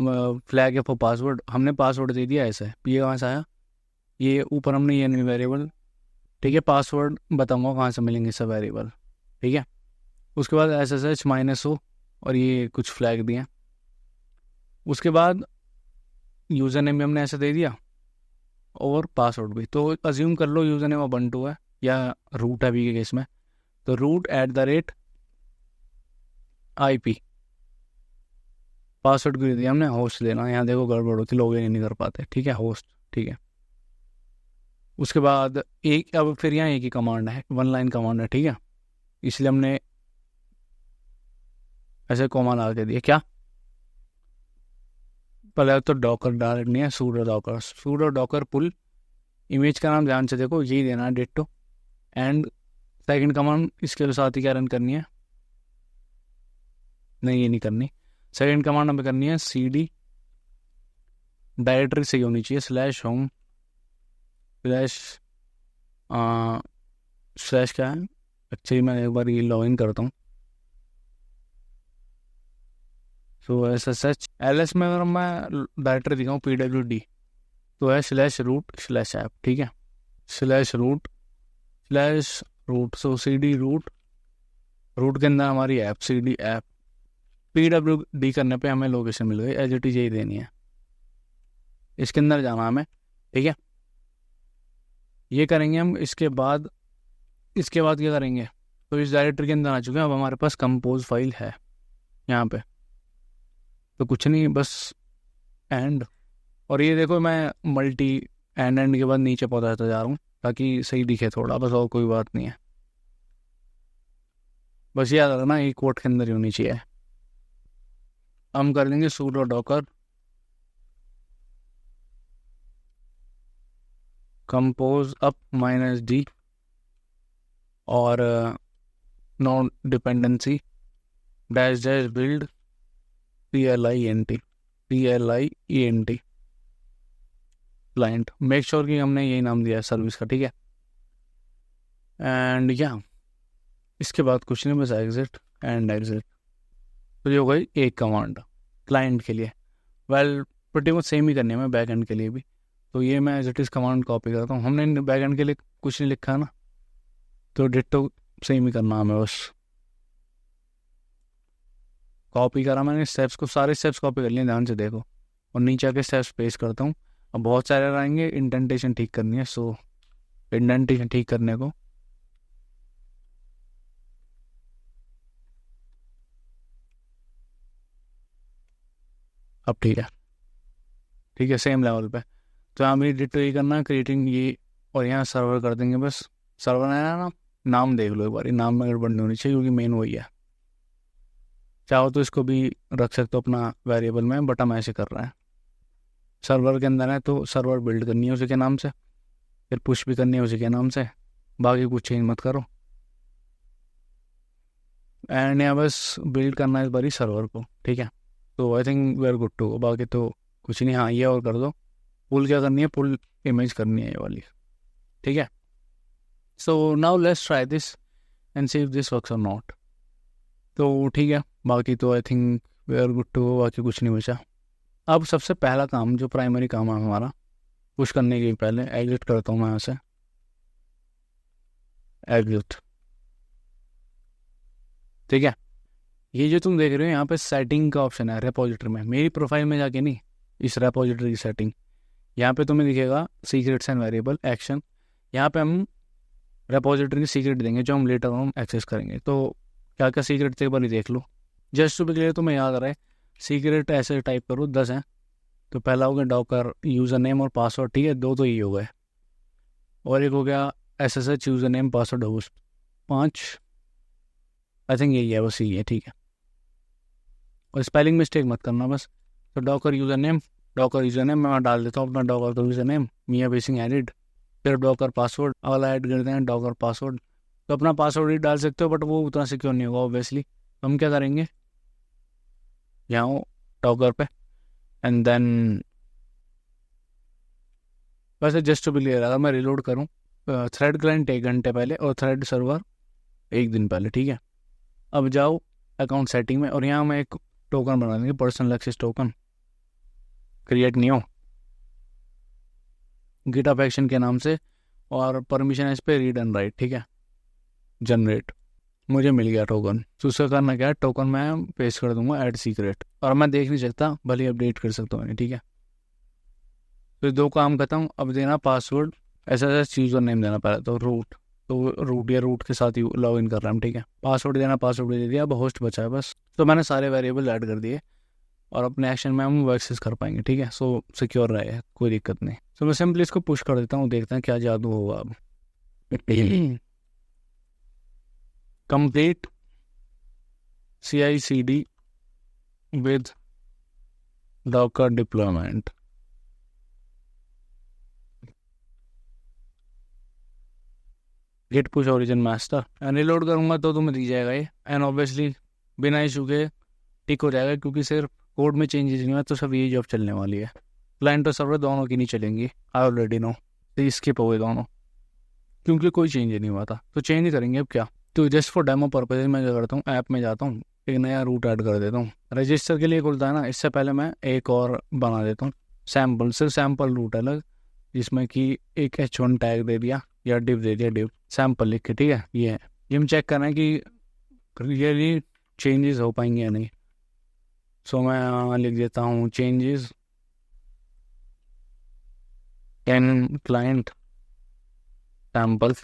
फ्लैग है फॉर पासवर्ड, हमने पासवर्ड दे दिया ऐसे, ये कहाँ से आया, ये ऊपर हमने ये नहीं वेरिएबल, ठीक है, पासवर्ड बताऊँगा कहाँ से मिलेंगे सब वेरिएबल, ठीक है। उसके बाद SSH -o और ये कुछ फ्लैग दिए। उसके बाद यूज़र नेम भी हमने ऐसे दे दिया और पासवर्ड भी। तो अज्यूम कर लो यूज़र नेम ubuntu है या रूट है अभी के केस में, तो root@IP, पासवर्ड भी दे दिया हमने, होस्ट देना, यहाँ देखो गड़बड़ होती, लॉगिन नहीं कर पाते, ठीक है, होस्ट, ठीक है। उसके बाद अब फिर यहाँ एक ही कमांड है, 1 लाइन कमांड है, ठीक है, इसलिए हमने ऐसे कॉमा लगा के दिया। क्या पहले तो डॉकर डायरेक्ट नहीं है, sudo docker पुल, इमेज का नाम ध्यान से देखो, यही देना है डिट्टो, एंड सेकंड कमांड इसके साथ ही क्या रन करनी है, नहीं ये नहीं करनी, सेकंड कमांड हमें करनी है cd, डायरेक्टरी सही होनी चाहिए, /home / क्या है एक्चुअली, मैं एक बार ये लॉगिन करता हूँ। तो SSH ls में अगर मैं डायरेक्टरी दिखाऊँ pwd तो है /root/app, ठीक है, /root/root, सो cd रूट के अंदर हमारी ऐप cd ऐप, pwd करने पे हमें लोकेशन मिल गई, as it is यही देनी है, इसके अंदर जाना हमें, ठीक है, ये करेंगे हम। इसके बाद क्या करेंगे, तो इस डायरेक्टरी के अंदर आ चुके हैं, अब हमारे पास कंपोज फाइल है यहाँ पे, तो कुछ नहीं, बस एंड, और ये देखो मैं मल्टी एंड के बाद नीचे पहुँचाता जा रहा हूँ ताकि सही दिखे थोड़ा, बस, और कोई बात नहीं है, बस याद रखना एक कोड के अंदर ही होनी चाहिए। हम कर लेंगे sudo docker compose up -d और non dependency --build client client, make sure कि हमने यही नाम दिया है सर्विस का, ठीक है, एंड इसके बाद कुछ नहीं, बस एग्जिट एंड एग्जिट, तो ये हो गई एक कमांड क्लाइंट के लिए। वेल प्रीटी मच सेम ही करनी है मैं बैक एंड के लिए भी, तो ये मैं as it is command copy करता हूँ, हमने बैक एंड के लिए कुछ नहीं लिखा ना, तो डिट्टो सेम ही करना हमें, बस कॉपी करा मैंने स्टेप्स को, सारे स्टेप्स कॉपी कर लिए, ध्यान से देखो, और नीचे आके स्टेप्स पेस्ट करता हूँ। अब बहुत सारे आएंगे, इंडेंटेशन ठीक करनी है, सो इंडेंटेशन ठीक करने को अब ठीक है, सेम लेवल पे, तो यहाँ भी डिट्टो ये करना है, क्रिएटिंग ये, और यहाँ सर्वर कर देंगे, बस सर्वर है ना, नाम देख लो एक बार, नाम में गड़बड़ नहीं होनी चाहिए क्योंकि मेन वही है, चाहो तो इसको भी रख सकते हो अपना वेरिएबल में, बट हम ऐसे कर रहे हैं, सर्वर के अंदर है तो सर्वर बिल्ड करनी है उसी के नाम से, फिर पुश भी करनी है उसी के नाम से, बाकी कुछ चेंज मत करो, एंड यहाँ बस बिल्ड करना है इस बारी सर्वर को, ठीक है, तो I think we are good to, बाकी तो कुछ नहीं। हाँ ये और कर दो, पुल क्या करनी है, पुल इमेज करनी है ये वाली, ठीक है, so now let's try this and see if this works और नॉट, तो ठीक है, बाकी तो I think we are good to, बाकी कुछ नहीं बचा। अब सबसे पहला काम जो प्राइमरी काम है हमारा, पुश करने के पहले एग्जिट करता हूँ मैं यहाँ से, एग्जिट, ठीक है, ये जो तुम देख रहे हो यहाँ पे सेटिंग का ऑप्शन है रेपोजिटरी में, मेरी प्रोफाइल में जाके नहीं, इस रेपोजिटरी की सेटिंग, यहाँ पे तुम्हें दिखेगा सीक्रेट्स एंड वेरिएबल एक्शन, यहाँ पे हम रेपोजिटरी की सीक्रेट देंगे जो हम लेटर ऑन एक्सेस करेंगे, तो क्या क्या सीक्रेट थे एक बार देख लो, जस्ट टू बी क्लियर तुम्हें याद आ रहा है, सीक्रेट ऐसे टाइप करो 10 हैं, तो पहला हो गया डॉकर यूज़र नेम और पासवर्ड, ठीक है, 2 तो ये हो गए, और एक हो गया SSH user name password host, 5 I think यही है, बस यही है, ठीक है, और स्पेलिंग मिस्टेक मत करना बस, तो डॉकर यूज़र नेम मैं डाल देता हूँ अपना डॉकर यूज़र नेम मिया बेसिंग एडिड, फिर डॉकर पासवर्ड अगला ऐड करते हैं डॉकर पासवर्ड, तो अपना पासवर्ड ही डाल सकते हो बट वो उतना सिक्योर नहीं होगा ऑब्वियसली, तो हम क्या करेंगे यहाँ डॉकर पे, एंड देन वैसे जस्ट टू बी क्लियर अगर मैं रिलोड करूँ, थ्रेड क्लाइंट 1 घंटे पहले और थ्रेड सर्वर 1 दिन पहले, ठीक है, अब जाओ अकाउंट सेटिंग में, और यहाँ मैं एक टोकन बना देंगे पर्सनल एक्सेस टोकन, क्रिएट नहीं हो गिटहब एक्शन के नाम से, और परमिशन है इस पर रीड एंड राइट, ठीक है। जनरेट, मुझे मिल गया टोकन। तो उसका करना क्या है, टोकन मैं पेस्ट कर दूंगा ऐड सीक्रेट, और मैं देख नहीं सकता, भले अपडेट कर सकता हूँ, ठीक है। तो 2 काम खत्म। अब देना पासवर्ड, ऐसा यूजर नेम देना पहले तो रूट, तो रूट या रूट के साथ ही लॉग इन कर रहा हूँ, ठीक है। पासवर्ड देना, पासवर्ड दे दिया, अब होस्ट बचा है बस। तो मैंने सारे वेरिएबल ऐड कर दिए और अपने एक्शन में हम वो एक्सेस कर पाएंगे, ठीक है। सो सिक्योर रहे, कोई दिक्कत नहीं। तो मैं सिंपली इसको पुश कर देता हूँ, देखते हैं क्या जादू होगा अब। Complete CI/CD with docker deployment. Git push origin master, and reload करूंगा तो तुम्हें दिख जाएगा ये, एंड ऑब्वियसली बिना इशू के टिक हो जाएगा, क्योंकि सिर्फ कोड में चेंजेस नहीं हुआ तो सब यही जॉब चलने वाली है। क्लाइंट और सर्वर दोनों की नहीं चलेंगी, आई ऑलरेडी नो। तो स्किप हो गए दोनों, क्योंकि कोई चेंज नहीं हुआ था, तो चेंज करेंगे अब क्या। तो जस्ट फॉर डेमो पर्पज मैं क्या करता हूँ, ऐप में जाता हूँ, एक नया रूट ऐड कर देता हूँ। रजिस्टर के लिए खुलता है ना, इससे पहले मैं एक और बना देता हूँ सैम्पल, सिर्फ सैम्पल रूट अलग, जिसमें कि एक H1 टैग दे दिया या डिव दे दिया, डिव सैम्पल लिख के, ठीक है। ये है, ये हम चेक करना है कि रियली चेंजेस हो पाएंगे या नहीं। सो मैं लिख देता हूँ चेंजेस इन क्लाइंट सैम्पल।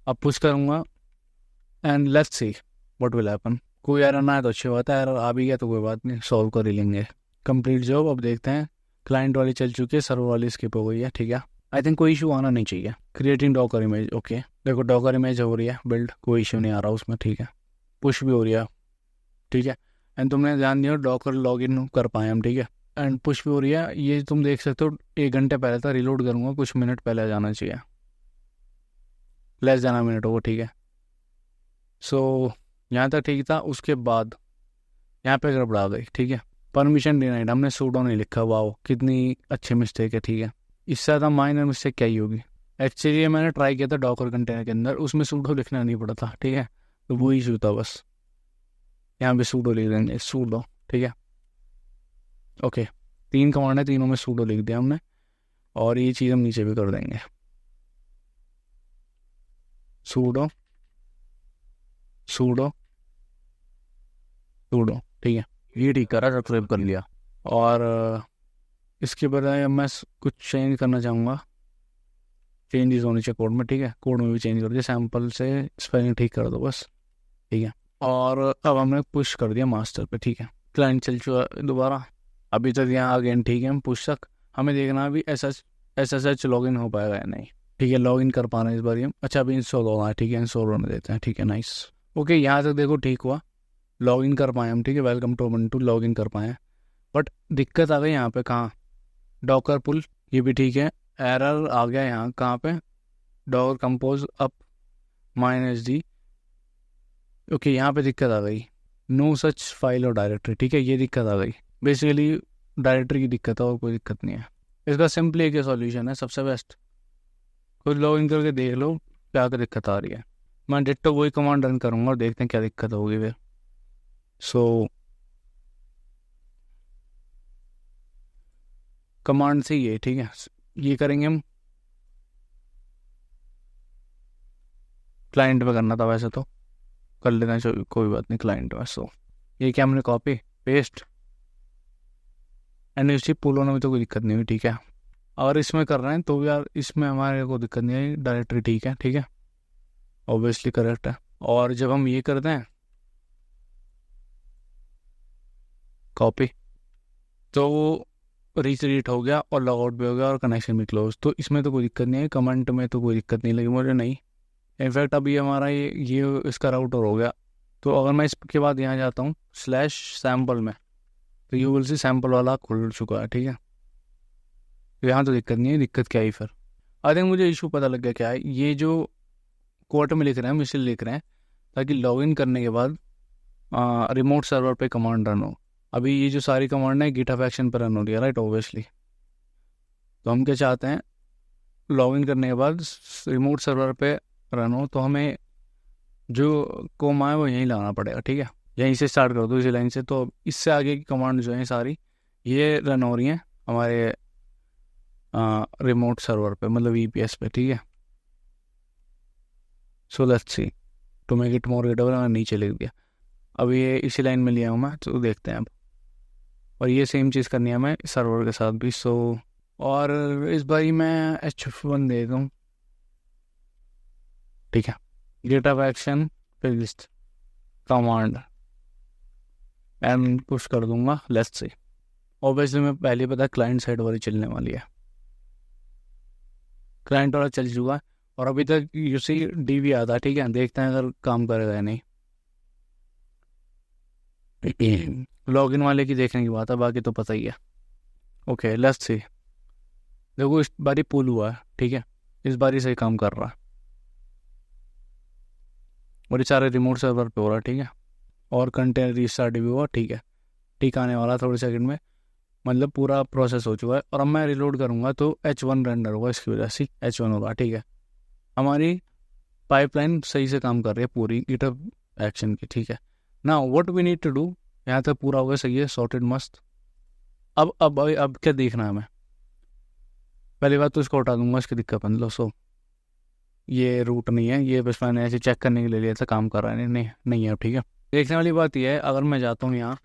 अब पुश करूँगा and let's see what will happen. कोई एरर ना है तो अच्छी बात है, एरर आ भी गया तो कोई बात नहीं, सॉल्व कर ही लेंगे। कंप्लीट जॉब, अब देखते हैं। क्लाइंट वाली चल चुकी है, सर्वर वाली स्किप हो गई है, ठीक है। आई थिंक कोई इशू आना नहीं चाहिए। क्रिएटिंग डॉकर इमेज, ओके, देखो डॉकर इमेज हो रही है बिल्ड, कोई इशू नहीं आ रहा उसमें, ठीक है। पुश भी हो रही है, ठीक है। एंड तुमने ध्यान दिया डॉकर लॉग इन कर पाए हम, ठीक है। एंड पुश भी हो रही है, ये तुम देख सकते हो 1 घंटे पहले था, रिलोड करूँगा कुछ मिनट पहले आ जाना चाहिए, लेस देन मिनट हो, ठीक है। सो यहाँ तक ठीक था। उसके बाद यहाँ पे गड़बड़ आ गई, ठीक है। परमिशन डिनाइड, हमने सूडो नहीं लिखा, वाओ कितनी अच्छी मिस्टेक है, ठीक है। इससे ज़्यादा माइनर मिस्टेक क्या ही होगी। एक्चुअली मैंने ट्राई किया था डॉकर कंटेनर के अंदर, उसमें सूडो लिखना नहीं पड़ा था, ठीक है। तो वो इशू था बस, यहाँ पे सूडो लिख देंगे, सूडो, ठीक है। ओके, 3 कमांड है, तीनों में सूडो लिख दिया हमने, और ये चीज़ हम नीचे भी कर देंगे, सूडो सूडो सूडो, ठीक है। ये ठीक करा, सब्सक्राइब कर लिया। और इसके बजाय मैं कुछ चेंज करना चाहूँगा, चेंजेस होने चाहिए कोड में, ठीक है। कोड में भी चेंज कर दिया, सैम्पल से स्पेलिंग ठीक कर दो बस, ठीक है। और अब हमने पुश कर दिया मास्टर पे, ठीक है। क्लाइंट चल चुका दोबारा, अभी तक यहाँ अगेन ठीक है, हम पुश तक हमें देखना अभी SSH लॉग इन हो पाएगा या नहीं, ठीक है। लॉग इन कर पाना इस बार हम, अच्छा अभी इंस्टॉल होना है, ठीक है, इंस्टॉल होने देते हैं, ठीक है, नाइस। ओके, यहाँ तक देखो ठीक हुआ, लॉग इन कर पाए हम, ठीक है। Welcome to Ubuntu, log in कर पाए। बट दिक्कत आ गई यहाँ पे, कहाँ, डॉकर पुल, ये भी ठीक है। एरर आ गया यहाँ कहाँ पे, Docker compose up -d, okay, यहाँ पे दिक्कत आ गई, नो सच फाइल और डायरेक्टरी, ठीक है। ये दिक्कत आ गई, बेसिकली डायरेक्टरी की दिक्कत है और कोई दिक्कत नहीं है। इसका सिंपली एक सॉल्यूशन है, सबसे बेस्ट, खुद लॉग इन करके देख लो क्या क्या दिक्कत आ रही है। मैं डिट्टो वही कमांड रन करूँगा और देखते हैं क्या दिक्कत होगी फिर। सो कमांड से ये, ठीक है, ये करेंगे हम। क्लाइंट पे करना था वैसे, तो कर लेना चाहिए, कोई बात नहीं, क्लाइंट में। सो ये क्या, हमने कॉपी पेस्ट एंड इसी पुल होने में तो कोई दिक्कत नहीं हुई, ठीक है। अगर इसमें कर रहे हैं तो यार इसमें हमारे को दिक्कत नहीं आई, डायरेक्टरी ठीक है, ठीक है, ऑब्वियसली करेक्ट है। और जब हम ये करते हैं कॉपी, तो वो रीच हो गया और लॉग आउट भी हो गया और कनेक्शन भी क्लोज, तो इसमें तो कोई दिक्कत नहीं है। कमेंट में तो कोई दिक्कत नहीं लगी मुझे, नहीं। इनफैक्ट अभी हमारा ये इसका राउटर हो गया। तो अगर मैं इसके बाद यहाँ जाता हूँ /सैम्पल में, तो यू विल सी सैम्पल वाला खुल चुका है, ठीक है। तो यहाँ तो दिक्कत नहीं है, दिक्कत क्या है फिर। आई थिंक मुझे इशू पता लग गया क्या है। ये जो कोर्ट में लिख रहे हैं हम इसलिए लिख रहे हैं ताकि लॉगिन करने के बाद रिमोट सर्वर पे कमांड रन हो। अभी ये जो सारी कमांड है गिटहब एक्शन पर रन हो रही है, राइट, ऑब्वियसली। तो हम क्या चाहते हैं, लॉगिन करने के बाद रिमोट सर्वर पे रन हो, तो हमें जो कोमा है वो यहीं लगाना पड़ेगा, ठीक है। यहीं से स्टार्ट कर दो इसी लाइन से। तो इससे आगे की कमांड जो है सारी ये रन हो रही हैं हमारे रिमोट सर्वर पे, मतलब VPS पे, ठीक है। So let's see to make it more readable, मैंने नीचे लिख दिया। अब ये इसी लाइन में लिया हूँ मैं, तो देखते हैं अब। और ये सेम चीज़ करनी है हमें सर्वर के साथ भी। सो और इस बारी मैं H1 दे दूँ, ठीक है। GitHub action list command and push कर दूंगा, लेट्स सी। ऑब्वियसली मैं पहले पता क्लाइंट साइड वाली चलने वाली है, क्लाइंट वाला चल चुका है और अभी तक यूसी DV आता है, ठीक है। देखते हैं अगर काम करेगा या नहीं। लॉगिन वाले की देखने की बात है, बाकी तो पता ही है। Okay let's see. देखो इस बारी पुल हुआ है, ठीक है, इस बारी सही काम कर रहा है और ये सारे रिमोट सर्वर पे हो रहा है, ठीक है। और कंटेनर रीस्टार्ट भी हुआ, ठीक है। ठीक आने वाला थोड़े सेकंड में, मतलब पूरा प्रोसेस हो चुका है। और अब मैं रिलोड करूँगा तो H1 रेंडर होगा, इसकी वजह से H1 होगा, ठीक है। हमारी पाइपलाइन सही से काम कर रही है पूरी गिटहब एक्शन की, ठीक है। Now what we need to do, यहाँ तक पूरा हो गया, सही है, सॉर्टेड, मस्त। अब क्या देखना है हमें। पहली बात तो इसको हटा दूंगा, इसकी दिक्कत मतलब। सो ये रूट नहीं है, ये बस मैंने ऐसे चेक करने के लिए लिया था, काम कर रहा है नहीं है अब, ठीक है। देखने वाली बात यह है, अगर मैं जाता हूँ यहाँ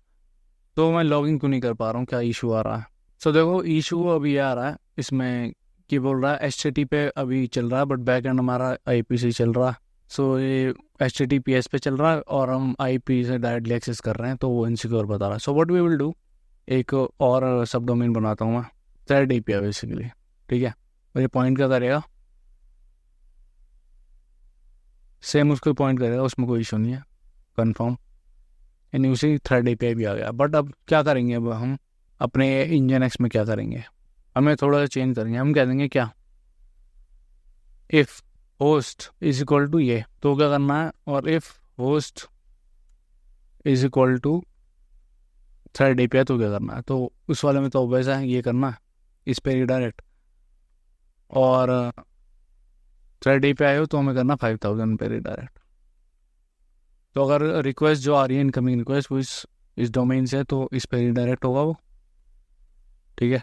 तो मैं लॉगिन क्यों नहीं कर पा रहा हूँ, क्या इशू आ रहा है। सो देखो इशू अभी आ रहा है इसमें कि बोल रहा है HTTP पे अभी चल रहा है, बट बैक एंड हमारा IP से चल रहा है। सो ये HTTPS पे चल रहा है और हम IP से डायरेक्टली एक्सेस कर रहे हैं, तो वो इनसिक्योर बता रहा है। So what we will do, एक और सब डोमेन बनाता हूँ मैं, थ्रेड API बेसिकली, ठीक है। और ये पॉइंट क्या करेगा, सेम उसको पॉइंट करेगा, उसमें कोई इशू नहीं है, कन्फर्म। यानी उसी थ्रेड API भी आ गया। बट अब क्या करेंगे, अब हम अपने Nginx में क्या करेंगे, हमें थोड़ा सा चेंज करेंगे। हम कह देंगे क्या, if host is equal to ये, तो क्या करना है, और if host is equal to thread API, तो क्या करना है। तो उस वाले में तो वैसा है, ये करना है, इस पर रिडायरेक्ट। और थ्रेड API हो तो हमें करना 5000 पे रिडायरेक्ट। तो अगर रिक्वेस्ट जो आ रही है, इनकमिंग रिक्वेस्ट, वो इस डोमेन से है, तो इस पर रिडायरेक्ट होगा वो, ठीक है।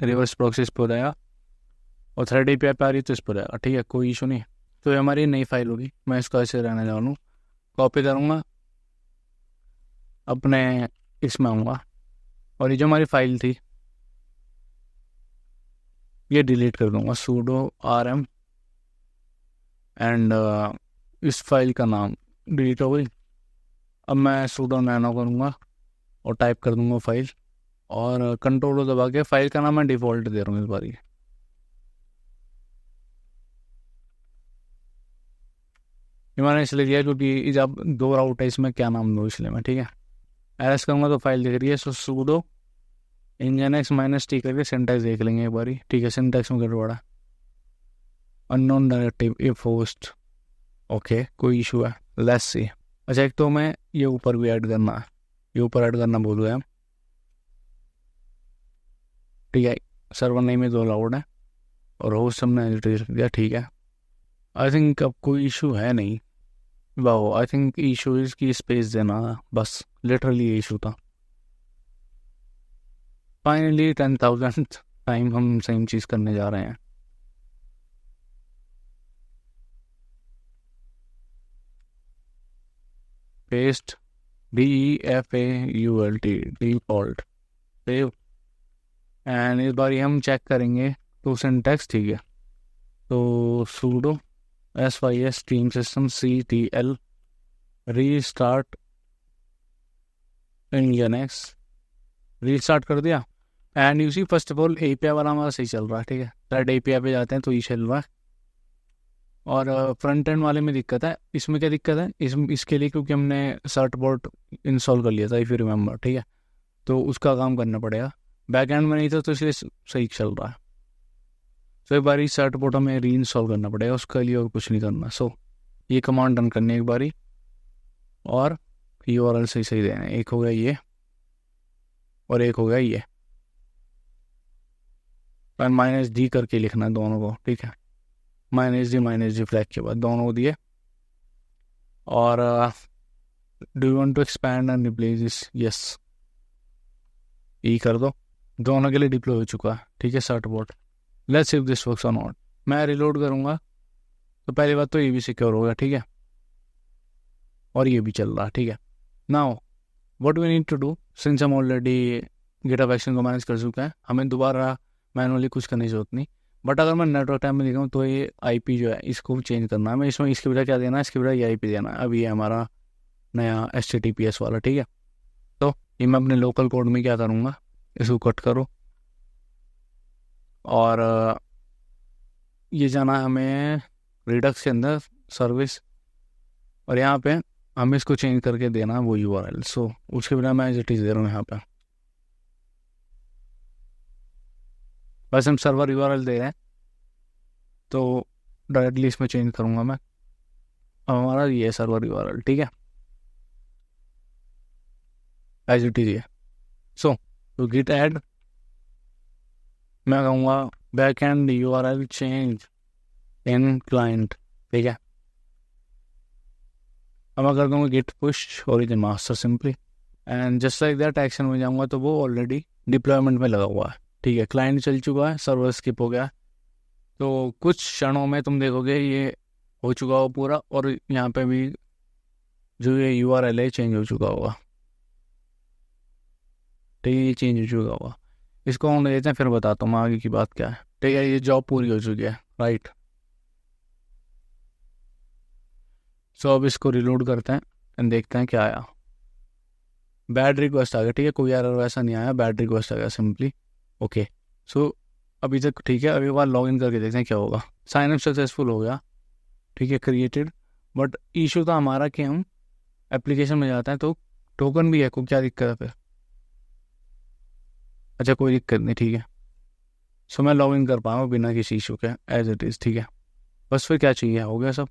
रिवर्स प्रॉक्सी इस पर हो जाएगा और थ्रेड API पे आ रही है तो इस पर जाएगा, ठीक है, कोई इशू नहीं। तो ये हमारी नई फाइल होगी, मैं इसको ऐसे रहने जा रहा हूँ, कॉपी करूँगा, अपने इसमें आऊँगा, और ये जो हमारी फाइल थी ये डिलीट कर दूँगा, sudo rm, एंड इस फाइल का नाम डिलीट हो गई। अब मैं sudo nano करूँगा और टाइप कर दूँगा फाइल, और कंट्रोल दबा के फाइल का नाम मैं डिफ़ॉल्ट दे रहा हूँ इस बार। ये मैंने इसलिए दिया क्योंकि जब 2 राउट है इसमें, क्या नाम दूँ इसलिए मैं, ठीक है। एस करूँगा तो फाइल दिख रही है। सो sudo nginx -t करके सिंटैक्स देख लेंगे एक बारी, ठीक है। सिंटैक्स में गड़बड़ा, unknown directive if host, okay, कोई इशू है, लेट्स सी। अच्छा एक तो मैं ये ऊपर भी ऐड करना है, ये ऊपर ऐड करना भूल गया, ठीक है। सर्वर नेम में 2 अलाउड है और होस्ट हमने रख दिया, ठीक है। आई थिंक अब कोई इशू है नहीं, वाह। आई थिंक इशू इज की स्पेस देना था, बस लिटरली ये इशू था। फाइनली 10,000 टाइम हम सेम चीज़ करने जा रहे हैं। Paste DEFAULT default, save. And इस बार हम चेक करेंगे तो सिंटैक्स ठीक है। तो sudo sys team system ctl restart nginx, restart कर दिया। And you see first of all API वाला हमारा सही चल रहा है, ठीक है। थ्रेड API पे जाते हैं तो ये चल रहा है, और फ्रंट एंड वाले में दिक्कत है। इसमें क्या दिक्कत है, इसके लिए क्योंकि हमने सर्टबॉट इंस्टॉल कर लिया था, इफ़ यू रिमेंबर, ठीक है। तो उसका काम करना पड़ेगा, बैक एंड में नहीं था तो इसलिए सही चल रहा है। तो एक बारी सर्टबॉट हमें री इंस्टॉल करना पड़ेगा, उसके लिए और कुछ नहीं करना। सो ये कमांड रन करनी है एक बारी, और URL सही सही देना है। एक हो गया ये और एक हो गया ये, और -d करके लिखना है दोनों को, ठीक है। -d फ्लैग के बाद दोनों को दिए। और do you want to expand and replace this, yes. ई कर दो, दोनों के लिए डिप्लॉय हो चुका है। ठीक है, सर्टबोर्ड। Let's see if this works और नॉट। मैं रिलोड करूँगा तो पहली बात तो ये भी सिक्योर होगा। ठीक है, और ये भी चल रहा है। ठीक है, now what we need to do, since हम ऑलरेडी गिटहब एक्शन को मैनेज कर चुके हैं, हमें दोबारा मैनुअली कुछ करने की जरूरत नहीं। बट अगर मैं नेटवर्क टाइम में दिखाऊँ तो ये आईपी जो है इसको चेंज करना है। मैं इसमें इसके बजाय क्या देना है, इसके बजाय ये आईपी देना है। अब ये हमारा नया HTTPS वाला। ठीक है, तो ये मैं अपने लोकल कोड में क्या करूँगा, इसको कट करो और ये जाना है हमें रिडक्स के अंदर सर्विस, और यहाँ पे हमें इसको चेंज करके देना है वो URL। सो उसके बिना मैं एज इट इज़ दे रहा हूँ यहाँ पे, बस हम सर्वर URL दे रहे हैं तो डायरेक्टली इसमें चेंज करूँगा मैं। अब हमारा ये सर्वर URL। ठीक है, एज इट इज़ ये। सो तो गिट ऐड, मैं कहूँगा backend URL change in client. ठीक है, अब मैं कर दूँगा git push origin master simply, and just like that action में जाऊँगा तो वो ऑलरेडी डिप्लॉयमेंट में लगा हुआ है। ठीक है, क्लाइंट चल चुका है, सर्वर स्किप हो गया। तो कुछ क्षणों में तुम देखोगे ये हो चुका हो पूरा, और यहाँ पे भी जो ये URL है चेंज हो चुका होगा। ठीक है, ये चेंज हो चुका होगा। इसको हम देते हैं, फिर बताता हूँ मैं आगे की बात क्या है। ठीक है, ये जॉब पूरी हो चुकी है, राइट। सो अब इसको रिलोड करते हैं एंड देखते हैं क्या आया। बैड रिक्वेस्ट आ गया। ठीक है, कोई एरर वैसा नहीं आया, बैड रिक्वेस्ट आ गया सिंपली। ओके, सो अभी तक ठीक है। अभी बार लॉग इन करके देखते हैं क्या होगा। साइन अप सक्सेसफुल हो गया। ठीक है, क्रिएटेड। बट इशू था हमारा कि हम एप्लीकेशन में जाते हैं तो टोकन भी है, को क्या दिक्कत है फिर? अच्छा, कोई दिक्कत नहीं। ठीक है, सो मैं लॉग इन कर पाऊँ बिना किसी इशू के एज इट इज़। ठीक है, बस फिर क्या चाहिए, हो गया सब।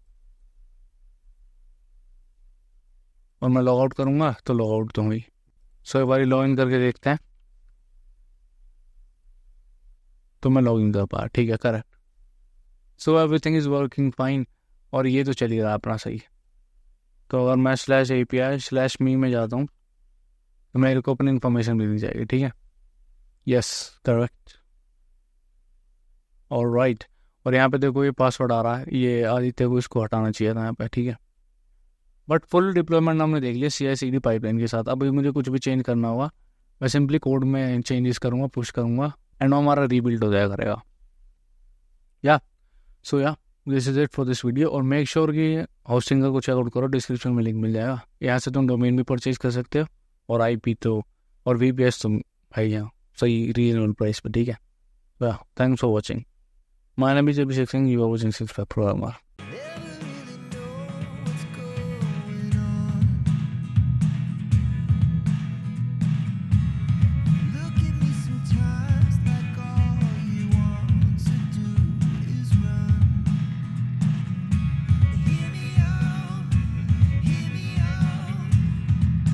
और मैं लॉग आउट करूँगा तो लॉग आउट तो हुई। सो एक बार लॉग इन करके देखते हैं तो मैं लॉग इन कर पा। ठीक है, correct. So everything is working fine, और ये तो चल ही रहा है अपना सही। तो अगर मैं /API/me में जाता हूँ तो मेरे को अपनी इन्फॉर्मेशन मिल जाएगी। ठीक है, यस करेक्ट, और राइट। और यहाँ पे देखो ये पासवर्ड आ रहा है, ये आदित्य को इसको हटाना चाहिए था यहाँ पे। ठीक है, बट फुल डिप्लॉयमेंट हमने देख लिया CI/CD पाइपलाइन के साथ। अब मुझे कुछ भी चेंज करना होगा, मैं सिंपली कोड में चेंजेस करूँगा, पुश करूँगा, एंड हमारा रीबिल्ड हो जाया करेगा। या सो या this is it for this video. और मेक श्योर कि होस्टिंग का कुछ चेकआउट करो, डिस्क्रिप्शन में लिंक मिल जाएगा। यहाँ से तुम डोमेन भी परचेज कर सकते हो, और IP तो और VPS तुम भाई यहाँ सही रीजनेबल प्राइस पे। ठीक है, thanks for watching. My name is Abhishek Singh, you are watching 6 Programmer।